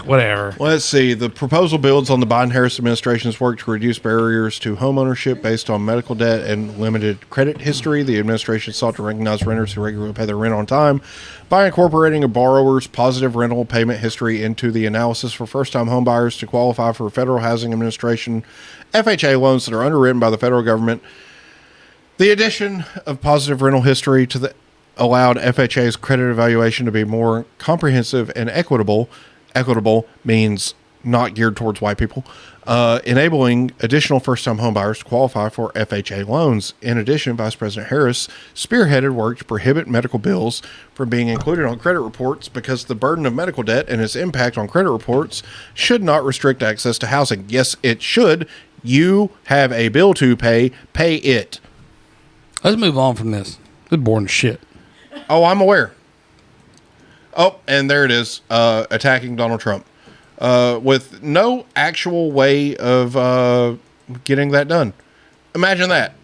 whatever. Let's see. The proposal builds on the Biden-Harris administration's work to reduce barriers to homeownership based on medical debt and limited credit history. The administration sought to recognize renters who regularly pay their rent on time by incorporating a borrower's positive rental payment history into the analysis for first-time homebuyers to qualify for Federal Housing Administration FHA loans that are underwritten by the federal government. The addition of positive rental history to the allowed FHA's credit evaluation to be more comprehensive and equitable. Equitable means not geared towards white people, enabling additional first-time homebuyers to qualify for FHA loans. In addition, Vice President Harris spearheaded work to prohibit medical bills from being included on credit reports because the burden of medical debt and its impact on credit reports should not restrict access to housing. Yes, it should. You have a bill to pay it. Let's move on from this. This is boring as shit. Oh, I'm aware. Oh, and there it is, attacking Donald Trump with no actual way of getting that done. Imagine that.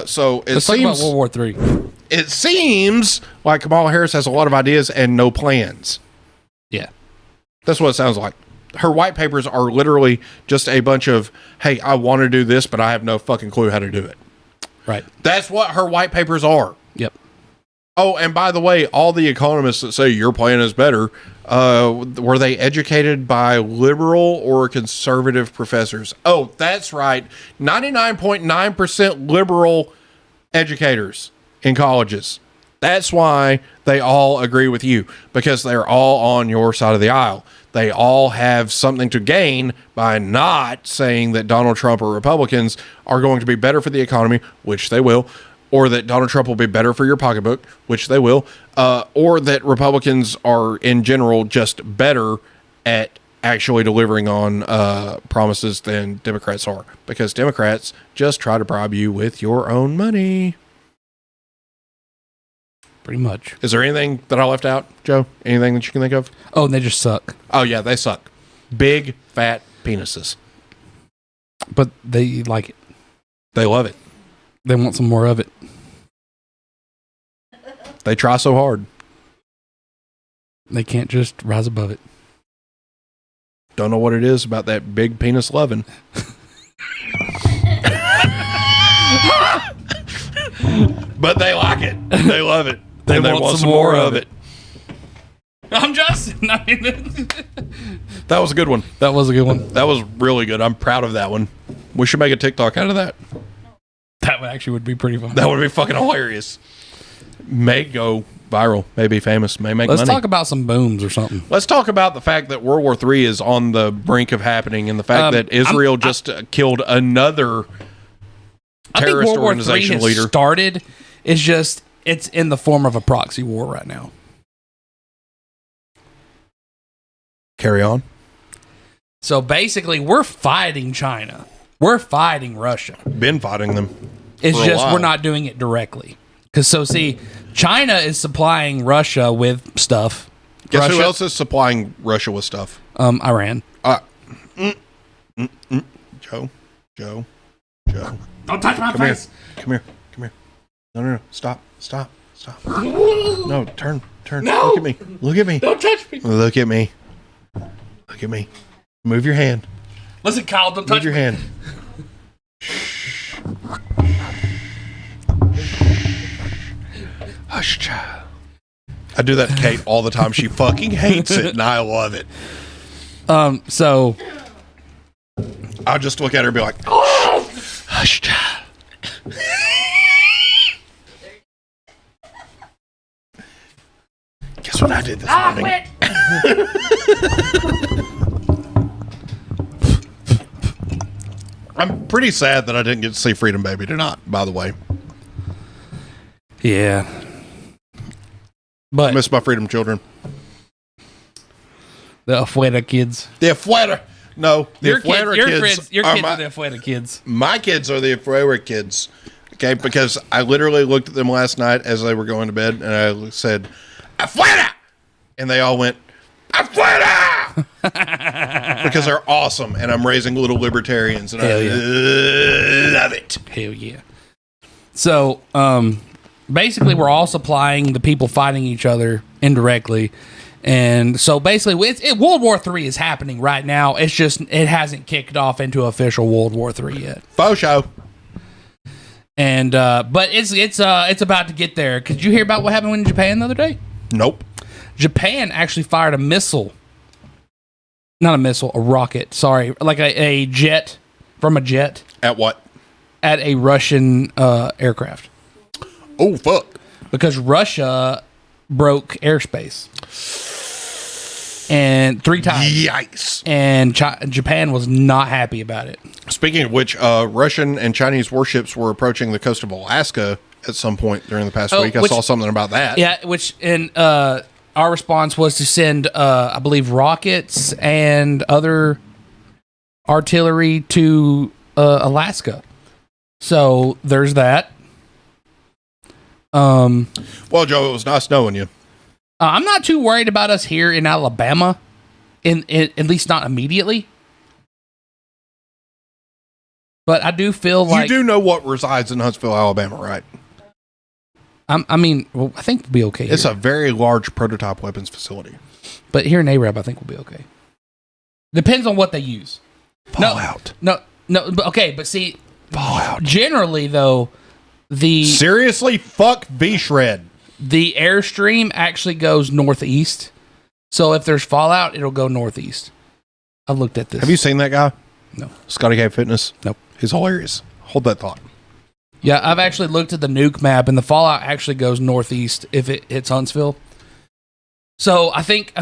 So it Let's seems talk about World War III. It seems like Kamala Harris has a lot of ideas and no plans. Yeah, that's what it sounds like. Her white papers are literally just a bunch of, hey, I want to do this, but I have no fucking clue how to do it. Right. That's what her white papers are. Yep. Oh, and by the way, all the economists that say your plan is better, were they educated by liberal or conservative professors? Oh, that's right. 99.9% liberal educators in colleges. That's why they all agree with you, because they're all on your side of the aisle. They all have something to gain by not saying that Donald Trump or Republicans are going to be better for the economy, which they will, or that Donald Trump will be better for your pocketbook, which they will, or that Republicans are in general just better at actually delivering on promises than Democrats are, because Democrats just try to bribe you with your own money. Pretty much. Is there anything that I left out, Joe? Anything that you can think of? Oh, and they just suck. Oh, yeah, they suck. Big, fat penises. But they like it. They love it. They want some more of it. They try so hard. They can't just rise above it. Don't know what it is about that big penis loving. But they like it. They love it. They want some more of it. I'm Justin. That was a good one. That was a good one. That was really good. I'm proud of that one. We should make a TikTok out of that. That actually would be pretty fun. That would be fucking hilarious. May go viral, may be famous, may make Let's money. talk about some booms or something. Let's talk about the fact that World War III is on the brink of happening, and the fact that Israel killed another terrorist organization leader. Started. It's just it's in the form of a proxy war right now. Carry on. So basically, we're fighting China. We're fighting Russia. Been fighting them. It's just we're not doing it directly. Because see, China is supplying Russia with stuff. Guess who else is supplying Russia with stuff? Iran. Joe. Don't touch my face. Come here. No. Stop. No, turn. No. Look at me. Don't touch me. Look at me. Move your hand. Listen, Kyle, don't touch me. Move your hand. Hush, child. I do that to Kate all the time. She fucking hates it, and I love it. So I'll just look at her and be like, hush, child. Guess what I did this morning? I'm pretty sad that I didn't get to see Freedom Baby tonight, by the way. Yeah. But I miss my Freedom Children. The Afuera kids. The Afuera. No, the Your Afuera kids. Your kids are the Afuera kids. My kids are the Afuera kids. Okay, because I literally looked at them last night as they were going to bed, and I said, Afuera! And they all went, Afuera! Because they're awesome, and I'm raising little libertarians, and I love it. Hell yeah. So, basically, we're all supplying the people fighting each other indirectly. And so basically, World War III is happening right now. It's just, it hasn't kicked off into official World War III yet. Faux show. And, but it's about to get there. Could you hear about what happened in Japan the other day? Nope. Japan actually fired a missile. Not a missile, a rocket. Sorry. Like a jet from a jet. At what? At a Russian aircraft. Oh, fuck. Because Russia broke airspace. And 3 times. Yikes. And Japan was not happy about it. Speaking of which, Russian and Chinese warships were approaching the coast of Alaska at some point during the past week. I saw something about that. Yeah, our response was to send, I believe, rockets and other artillery to Alaska. So there's that. Well, Joe, it was nice knowing you. I'm not too worried about us here in Alabama, at least not immediately. But I do feel like you do know what resides in Huntsville, Alabama, right? I think we'll be okay. It's here. a very large prototype weapons facility. But here in Arab, I think we'll be okay. Depends on what they use. Fallout. No. Okay, but see, Fallout. Generally, though, seriously, fuck V-Shred. The airstream actually goes northeast. So if there's fallout, it'll go northeast. I've looked at this. Have you seen that guy? No. Scotty K Fitness? Nope. He's hilarious. Hold that thought. Yeah, I've actually looked at the nuke map, and the fallout actually goes northeast if it hits Huntsville. So I think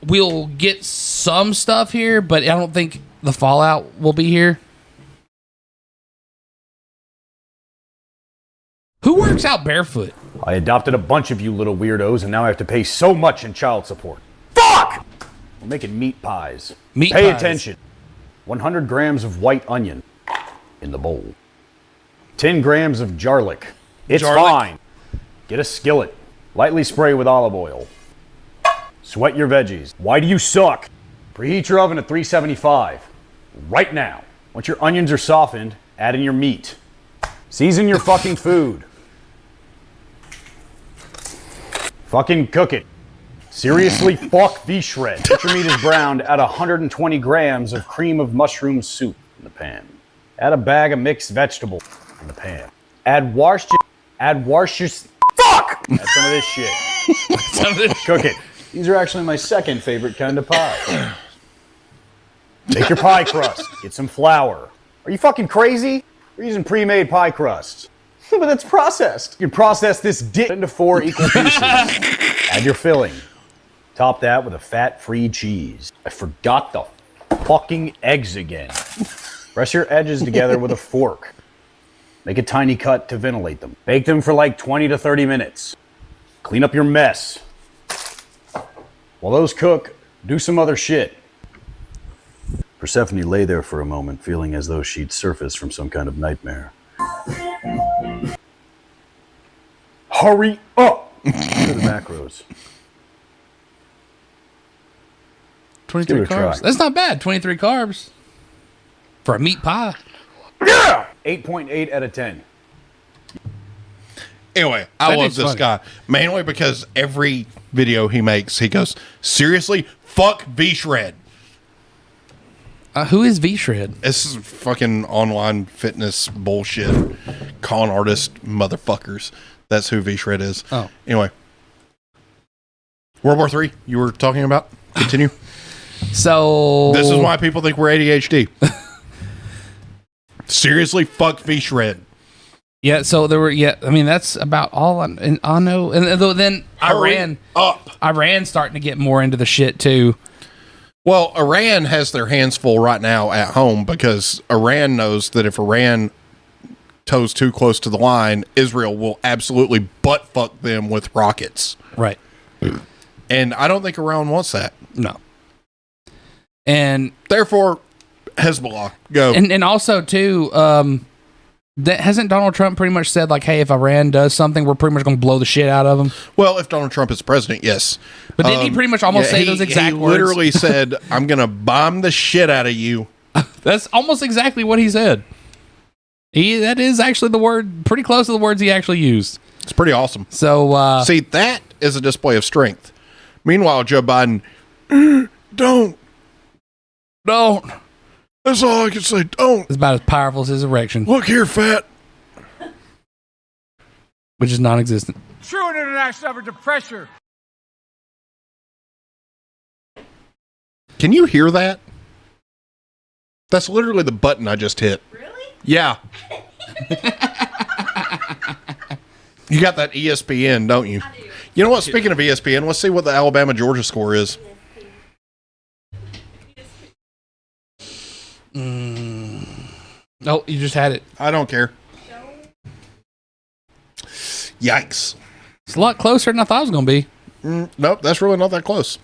we'll get some stuff here, but I don't think the fallout will be here. Who works out barefoot? I adopted a bunch of you little weirdos, and now I have to pay so much in child support. Fuck! We're making meat pies. Pay attention. 100 grams of white onion in the bowl. 10 grams of garlic. It's fine. Get a skillet. Lightly spray with olive oil. Sweat your veggies. Why do you suck? Preheat your oven at 375. Right now. Once your onions are softened, add in your meat. Season your fucking food. Fucking cook it. Seriously, fuck V-Shred. Once your meat is browned, add 120 grams of cream of mushroom soup in the pan. Add a bag of mixed vegetables in the pan. Add fuck! Add some of this shit. Cook it. These are actually my second favorite kind of pie. Make your pie crust. Get some flour. Are you fucking crazy? We're using pre-made pie crusts. But it's processed. You process this dick into 4 equal pieces. Add your filling. Top that with a fat-free cheese. I forgot the fucking eggs again. Press your edges together with a fork. Make a tiny cut to ventilate them. Bake them for like 20 to 30 minutes. Clean up your mess. While those cook, do some other shit. Persephone lay there for a moment, feeling as though she'd surfaced from some kind of nightmare. Hurry up! To the macros. 23 Give it a carbs. try. That's not bad. 23 carbs for a meat pie. Yeah! 8.8 out of 10. Anyway, I love this guy. Mainly because every video he makes, he goes, seriously, fuck V-Shred. Who is V-Shred? This is fucking online fitness bullshit. Con artist motherfuckers. That's who V-Shred is. Oh. Anyway. World War III, you were talking about? Continue. So. This is why people think we're ADHD. Seriously, fuck V-Shred. Yeah, so there were, I mean, that's about all I know. And then Iran's starting to get more into the shit, too. Well, Iran has their hands full right now at home because Iran knows that if Iran toes too close to the line, Israel will absolutely butt fuck them with rockets. Right. And I don't think Iran wants that. No. And therefore, Hezbollah, go. And also, too, hasn't Donald Trump pretty much said, like, hey, if Iran does something, we're pretty much going to blow the shit out of them? Well, if Donald Trump is president, yes. But didn't he pretty much almost say those exact words? He literally said, I'm going to bomb the shit out of you. That's almost exactly what he said. That is actually the word, pretty close to the words he actually used. It's pretty awesome. So, see, that is a display of strength. Meanwhile, Joe Biden, don't. That's all I can say. Don't. It's about as powerful as his erection. Look here, fat. Which is non-existent. True international effort to pressure. Can you hear that? That's literally the button I just hit. Really? Yeah. You got that ESPN, don't you? I do. You know what? Speaking of ESPN, let's see what the Alabama-Georgia score is. Oh, you just had it. I don't care. Yikes. It's a lot closer than I thought it was going to be. Nope, that's really not that close.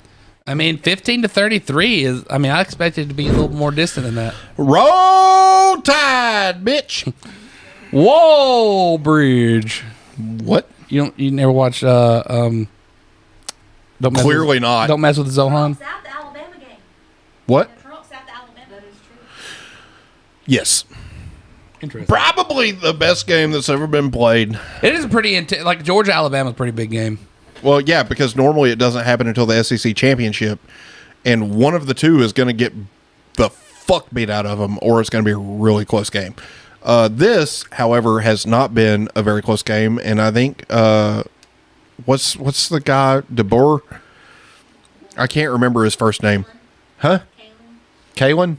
I mean, 15 to 33 is, I mean, I expected it to be a little more distant than that. Roll Tide, bitch. Whoa, Bridge. What? You never watch, don't mess Clearly with, not. Don't mess with Zohan. South Alabama game. What? Trump, South Alabama. That is true. Yes. Interesting. Probably the best game that's ever been played. It is a pretty, like, Georgia, Alabama's a pretty big game. Well, yeah, because normally it doesn't happen until the SEC championship, and one of the two is going to get the fuck beat out of them, or it's going to be a really close game. This, however, has not been a very close game, and I think what's the guy, DeBoer? I can't remember his first name. Huh? Kalen?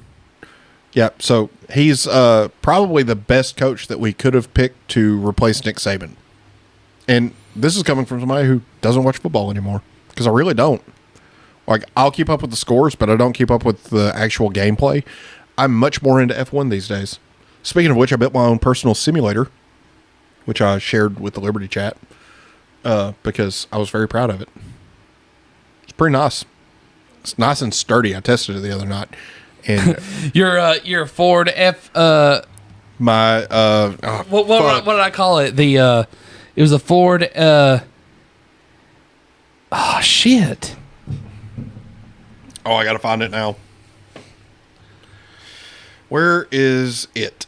Yeah, so he's probably the best coach that we could have picked to replace Nick Saban. And this is coming from somebody who doesn't watch football anymore, because I really don't. Like, I'll keep up with the scores, but I don't keep up with the actual gameplay. I'm much more into F1 these days. Speaking of which, I built my own personal simulator, which I shared with the Liberty chat, because I was very proud of it. It's pretty nice. It's nice and sturdy. I tested it the other night. And your Ford F. What did I call it? It was a Ford. Shit. Oh, I gotta find it now. Where is it?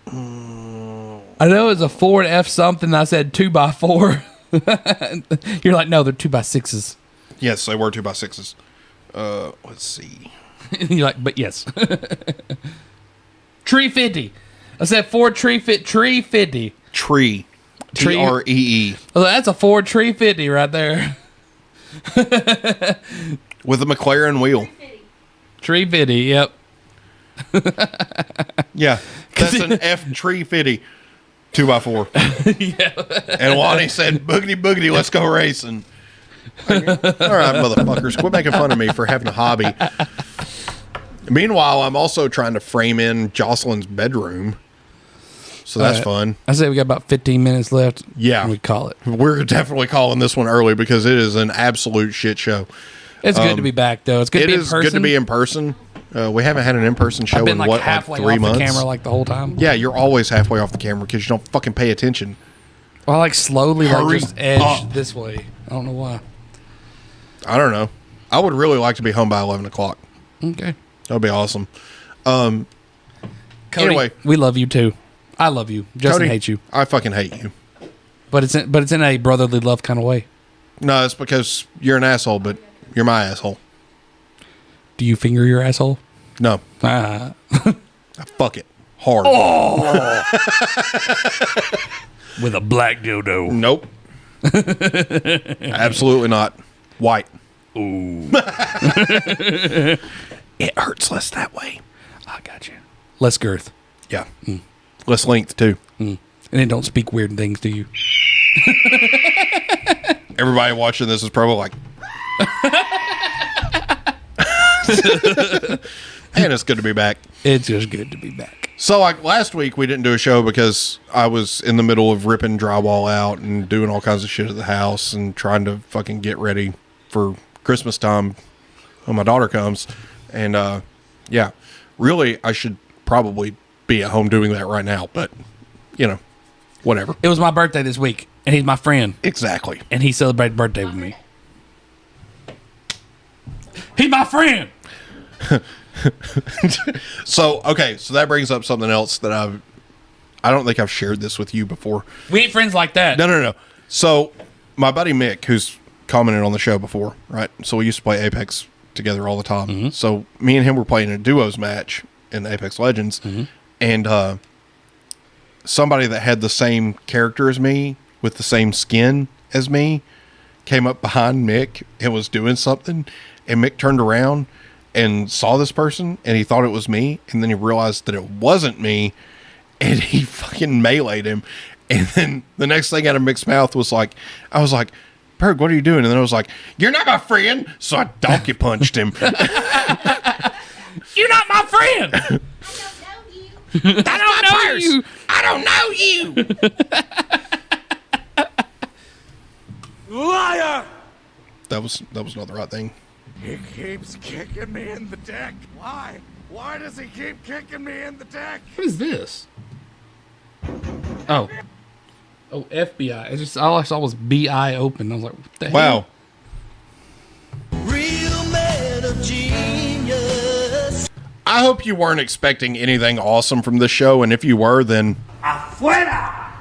I know it's a Ford F something. I said 2x4. You're like, no, they're 2x6s. Yes, they were 2x6s. Let's see. You're like, but yes. Tree 50. I said Ford Tree 50. Tree. Tree. Oh, that's a Ford Tree 50 right there. With a McLaren wheel. Tree 50, yep. Yeah. That's an F tree 50 2x4. Yeah. And Lonnie said, "Boogity boogity, let's go racing." All right, motherfuckers, quit making fun of me for having a hobby. Meanwhile, I'm also trying to frame in Jocelyn's bedroom. So that's fun. I say we got about 15 minutes left. Yeah. We call it. We're definitely calling this one early because it is an absolute shit show. It's good to be back, though. It's good to be in person. It is good to be in person. We haven't had an in-person show in, what, halfway 3 off months? the camera, like, the whole time. Yeah, you're always halfway off the camera because you don't fucking pay attention. Well, I, like, slowly, Hurry just edge up. this way. I don't know why. I don't know. I would really like to be home by 11 o'clock. Okay. That would be awesome. Cody, Anyway. we love you, too. I love you. Justin Cody, hates you. I fucking hate you. But it's in a brotherly love kind of way. No, it's because you're an asshole, but you're my asshole. Do you finger your asshole? No. Ah. Fuck it. Hard. Oh. With a black dildo. Nope. Absolutely not. White. Ooh. It hurts less that way. I got you. Less girth. Yeah. Less length, too. And it don't speak weird things to you. Everybody watching this is probably like... And it's good to be back. It's just good to be back. So, like, last week we didn't do a show because I was in the middle of ripping drywall out and doing all kinds of shit at the house and trying to fucking get ready for Christmas time when my daughter comes. And, yeah, really, I should probably be at home doing that right now, but, you know, whatever. It was my birthday this week, and he's my friend. Exactly. And he celebrated birthday with me. He's my friend. So, okay, so that brings up something else that I don't think I've shared this with you before. We ain't friends like that. No. So, my buddy Mick, who's commented on the show before, right? So, we used to play Apex together all the time. Mm-hmm. So, me and him were playing a duos match in Apex Legends. Mm-hmm. And somebody that had the same character as me with the same skin as me came up behind Mick and was doing something. And Mick turned around and saw this person, and he thought it was me, and then he realized that it wasn't me, and he fucking meleeed him. And then the next thing out of Mick's mouth was like, I was like, Berg, what are you doing? And then I was like, you're not my friend. So I donkey punched him. You're not my friend. I don't know you. I don't know you. Liar! That was not the right thing. He keeps kicking me in the dick. Why? Why does he keep kicking me in the dick? What is this? Oh, FBI. It's just all I saw was BI open. I was like, what the hell? Wow. Real man of genius. I hope you weren't expecting anything awesome from this show, and if you were, then Afuera!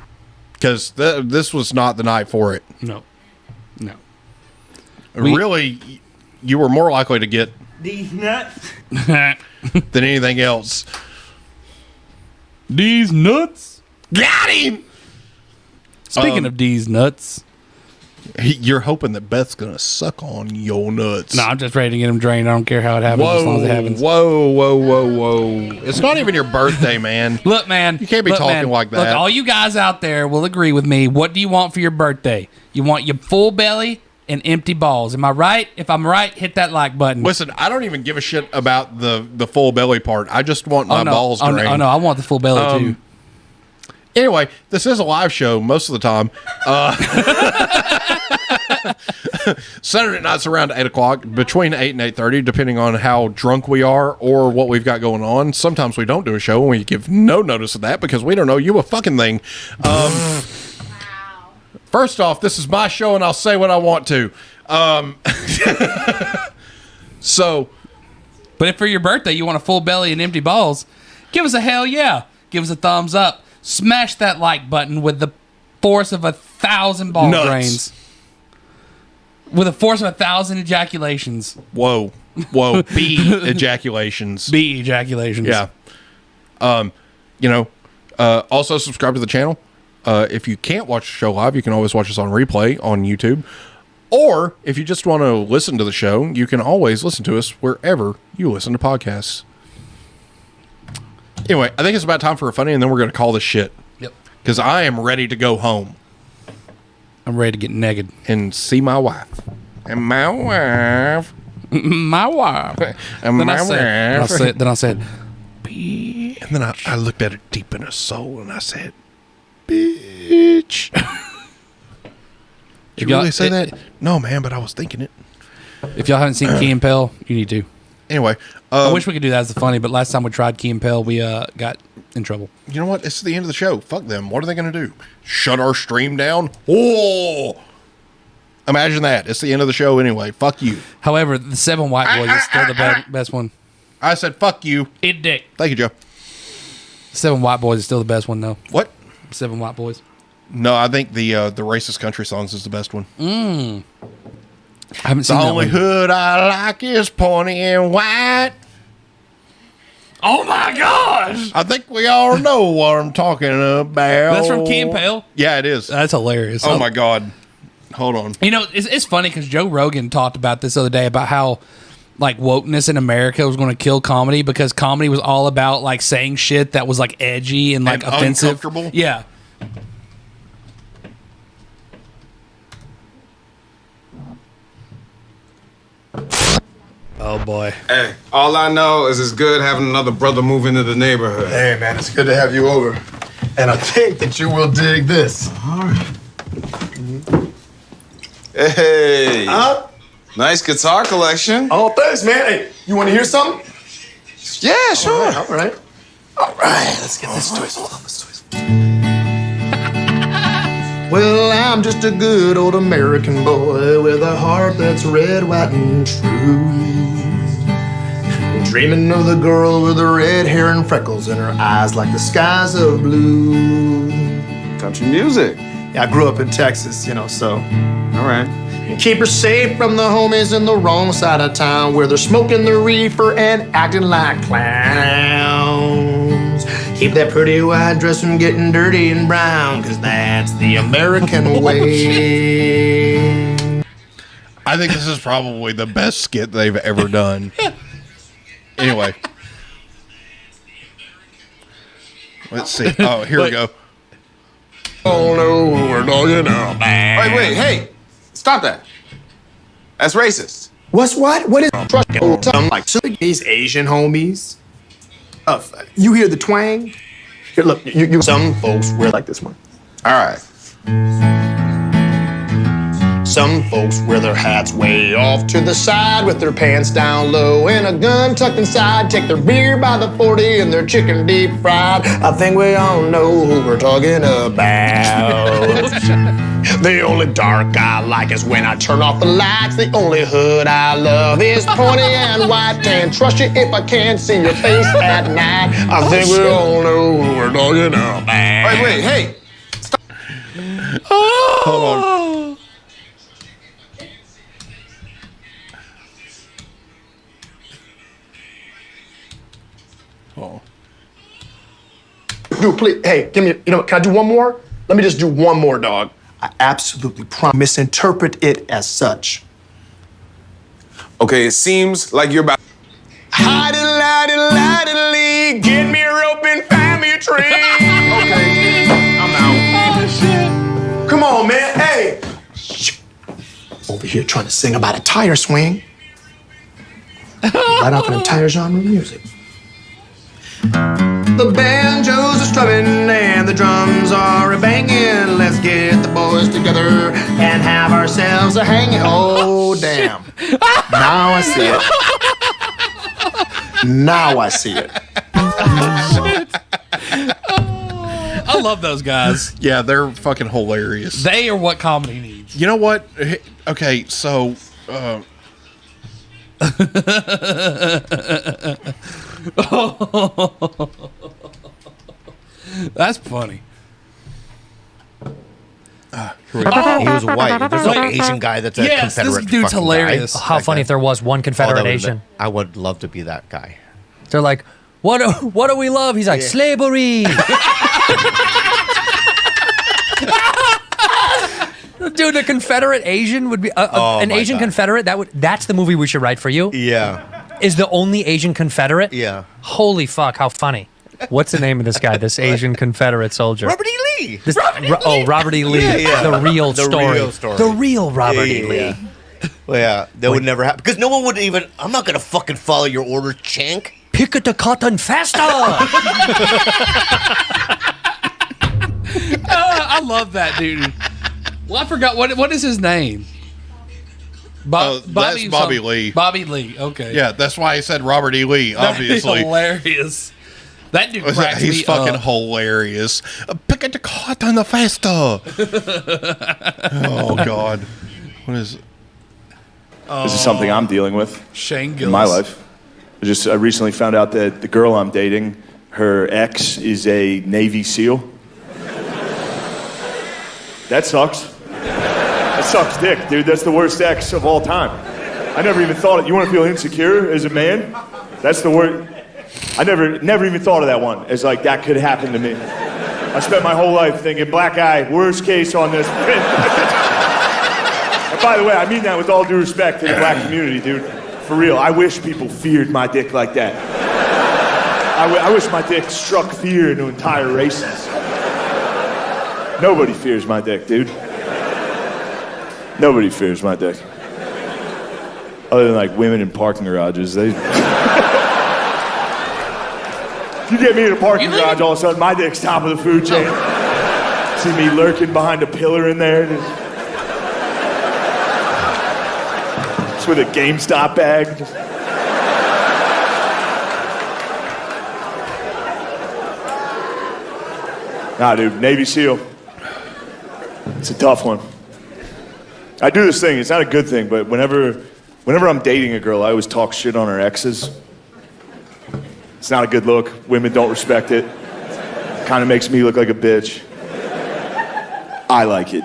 because this was not the night for it. No. Really, you were more likely to get These nuts. than anything else. These nuts. Got him. Speaking of these nuts, You're hoping that Beth's gonna suck on your nuts. no, I'm just ready to get them drained. I don't care how it happens as long as it happens. Whoa. It's not even your birthday, man. Look, man. You can't be talking like that. Look, all you guys out there will agree with me. What do you want for your birthday? You want your full belly and empty balls. Am I right? If I'm right, hit that like button. Listen, I don't even give a shit about the full belly part. I just want my balls drained. Oh, no. I want the full belly, too. Anyway, this is a live show most of the time. Saturday nights around 8 o'clock, between 8 and 8:30, depending on how drunk we are or what we've got going on. Sometimes we don't do a show and we give no notice of that because we don't know you a fucking thing. First off, this is my show and I'll say what I want to. So, but if for your birthday you want a full belly and empty balls, give us a hell yeah. Give us a thumbs up. Smash that like button with the force of 1,000 ball Nuts. drains. With the force of 1,000 ejaculations. Whoa. B ejaculations. B ejaculations. Yeah. Also subscribe to the channel. If you can't watch the show live, you can always watch us on replay on YouTube. Or if you just want to listen to the show, you can always listen to us wherever you listen to podcasts. Anyway, I think it's about time for a funny, and then we're going to call this shit. Yep. Because I am ready to go home. I'm ready to get naked. And see my wife. And my wife. My wife. And then my wife. Then I said, and then I looked at her deep in her soul, and I said, bitch. Did you really say that? No, man, but I was thinking it. If y'all haven't seen Key and Peele, you need to. Anyway. I wish we could do that as a funny, but last time we tried Key and Peele, we got in trouble. You know what? It's the end of the show. Fuck them. What are they going to do? Shut our stream down? Oh! Imagine that. It's the end of the show anyway. Fuck you. However, the 7 White Boys is still the best one. I said fuck you. Eat dick. Thank you, Joe. 7 White Boys is still the best one, though. What? 7 White Boys. No, I think the racist country songs is the best one. I haven't seen the that only one. hood I like is pointy and white. Oh my gosh! I think we all know what I'm talking about. That's from Key and Peele? Yeah, it is. That's hilarious. Oh my God. Hold on. You know, it's funny because Joe Rogan talked about this the other day about how like wokeness in America was going to kill comedy because comedy was all about like saying shit that was like edgy and like offensive. Uncomfortable. Yeah. Oh boy. Hey, all I know is it's good having another brother move into the neighborhood. Hey, man, it's good to have you over. And I think that you will dig this. All right. Hey. Nice guitar collection. Oh, thanks, man. Hey, you want to hear something? Yeah, sure. All right. All right, let's get this twist. Hold on, let's twist. Well, I'm just a good old American boy with a heart that's red, white, and true. Dreaming of the girl with the red hair and freckles and her eyes like the skies of blue. Country music. Yeah, I grew up in Texas, you know, so. All right. And keep her safe from the homies in the wrong side of town where they're smoking the reefer and acting like clowns. Keep that pretty white dress from getting dirty and brown, cause that's the American way. I think this is probably the best skit they've ever done. Anyway. Let's see. Oh, here we go. Oh no, we're dogging out. Wait, hey. Stop that. That's racist. What? What is something like these Asian homies? You hear the twang? Here, look, you some folks wear like this one. All right. Some folks wear their hats way off to the side with their pants down low and a gun tucked inside. Take their beer by the 40 and their chicken deep fried. I think we all know who we're talking about. The only dark I like is when I turn off the lights. The only hood I love is pointy and white. Can't trust you if I can't see your face at night. I think we all know who we're talking about. Wait, hey. Stop. Hold on. Oh. Dude, please, hey, give me, can I do one more? Let me just do one more, dog. I absolutely misinterpret it as such. Okay, it seems like you're about. Hidey-lidey-lidey-lee, get me a rope and find me a tree. Okay, I'm out. Oh shit. Come on, man, hey. Over here trying to sing about a tire swing. Right off an entire genre of music. The banjos are strumming and the drums are a-banging. Let's get the boys together and have ourselves a hanging. Oh, damn. Now I see it. Now I see it. I love those guys. Yeah, they're fucking hilarious. They are what comedy needs. You know what? Okay, so... That's funny. He was white. There's no Asian guy that's a Confederate. This dude's hilarious. Guy. How funny if there was one Confederate Asian. I would love to be that guy. They're like, what do we love? He's like, slavery. Dude, a Confederate Asian would be an Asian Confederate. That's the movie we should write for you. Yeah. Is the only Asian Confederate? Yeah. Holy fuck! How funny. What's the name of this guy? This Asian Confederate soldier. Robert E. Lee. Robert E. Lee. Yeah. The real story. The real Robert E. Lee. Yeah. Well, yeah, that would never happen because no one would even. I'm not gonna fucking follow your order, chink. Pick it the cotton faster. I love that dude. Well, I forgot what is his name. That's Bobby Lee. Bobby Lee. Okay. Yeah, that's why I said Robert E. Lee. Obviously, hilarious. That dude cracks me He's fucking hilarious. Pick it the cotton faster. Oh God, what is? This is something I'm dealing with Shane in my life. I recently found out that the girl I'm dating, her ex is a Navy SEAL. That sucks. That sucks dick, dude. That's the worst ex of all time. I never even thought it. You want to feel insecure as a man? That's the worst. I never even thought of that one as like that could happen to me. I spent my whole life thinking, black guy, worst case on this. And by the way, I mean that with all due respect to the black community, dude. For real, I wish people feared my dick like that. I wish my dick struck fear into entire races. Nobody fears my dick, dude. Nobody fears my dick. Other than like women in parking garages. If you get me in a parking garage, all of a sudden my dick's top of the food chain. See me lurking behind a pillar in there. Just with a GameStop bag. Nah, dude, Navy SEAL. It's a tough one. I do this thing, it's not a good thing, but whenever I'm dating a girl, I always talk shit on her exes. It's not a good look. Women don't respect it. Kind of makes me look like a bitch. I like it.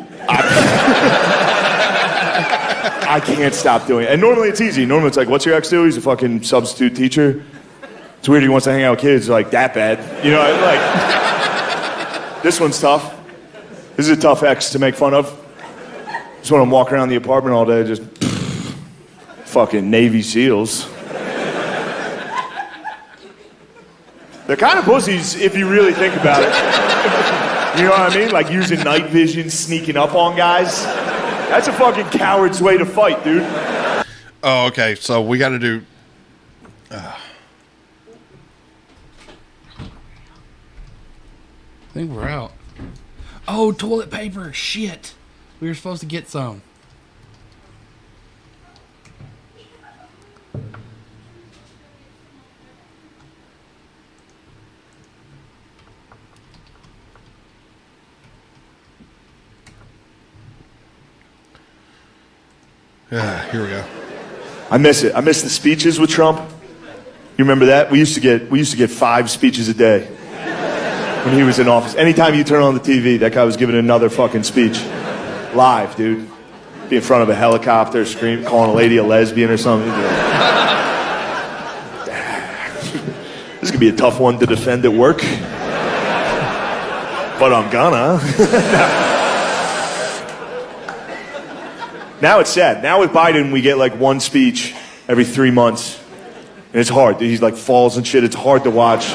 I can't stop doing it. And normally it's easy. Normally it's like, what's your ex do? He's a fucking substitute teacher. It's weird he wants to hang out with kids like that bad. You know, like, this one's tough. This is a tough ex to make fun of. Just when I'm walking around the apartment all day, just fucking Navy SEALs. They're kind of pussies if you really think about it. You know what I mean? Like using night vision, sneaking up on guys. That's a fucking coward's way to fight, dude. Oh, okay. So we got to do. I think we're out. Oh, toilet paper. Shit. We were supposed to get some. Here we go. I miss it. I miss the speeches with Trump. You remember that? We used to get 5 speeches a day when he was in office. Anytime you turn on the TV, that guy was giving another fucking speech. Live, dude. Be in front of a helicopter, scream, calling a lady a lesbian or something. This could be a tough one to defend at work. But I'm gonna. Now it's sad. Now with Biden, we get like one speech every 3 months. And it's hard. He's like falls and shit. It's hard to watch.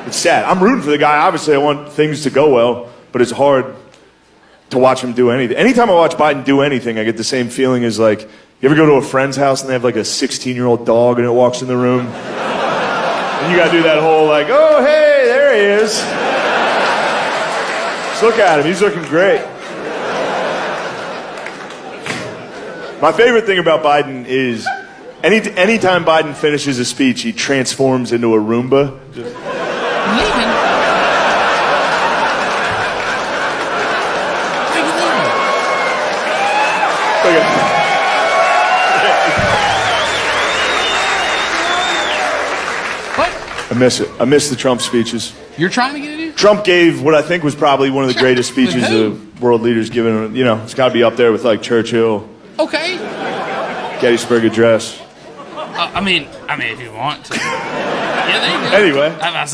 It's sad. I'm rooting for the guy. Obviously, I want things to go well. But it's hard to watch him do anything. Anytime I watch Biden do anything, I get the same feeling as like, you ever go to a friend's house and they have like a 16-year-old dog and it walks in the room? And you gotta do that whole like, oh, hey, there he is. Just look at him. He's looking great. My favorite thing about Biden is anytime Biden finishes a speech, he transforms into a Roomba. I miss it. I miss the Trump speeches. You're trying to get it in? Trump gave what I think was probably one of the greatest speeches of world leaders given. You know, it's got to be up there with like Churchill. Okay. Gettysburg Address. I mean, if you want to. Yeah, there you go. Anyway,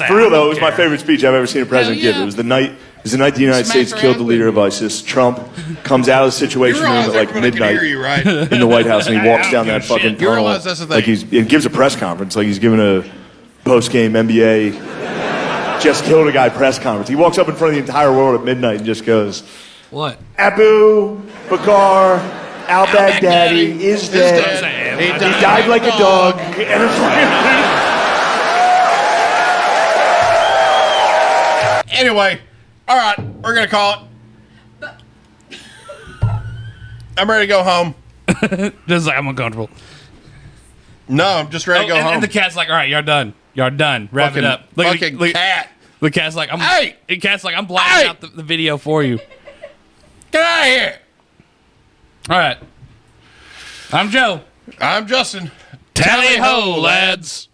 for real though, it was my favorite speech I've ever seen a president give. It was the night the United States killed the leader of ISIS. Trump comes out of the Situation Room at like midnight in the White House, and he walks down that fucking tunnel like and gives a press conference like he's giving a post-game NBA just killed a guy press conference. He walks up in front of the entire world at midnight and just goes, "What? Abu Bakr al-Baghdadi is dead. He died like a dog." And it's like, anyway, all right, we're gonna call it. I'm ready to go home. Just like I'm uncomfortable. No, I'm just ready to go home. And the cat's like, "All right, you're done. You're done. Wrap it up." Look, cat. The cat's like, The cat's like, "I'm blocking out the video for you. Get out of here!" All right. I'm Joe. I'm Justin. Tally ho, lads.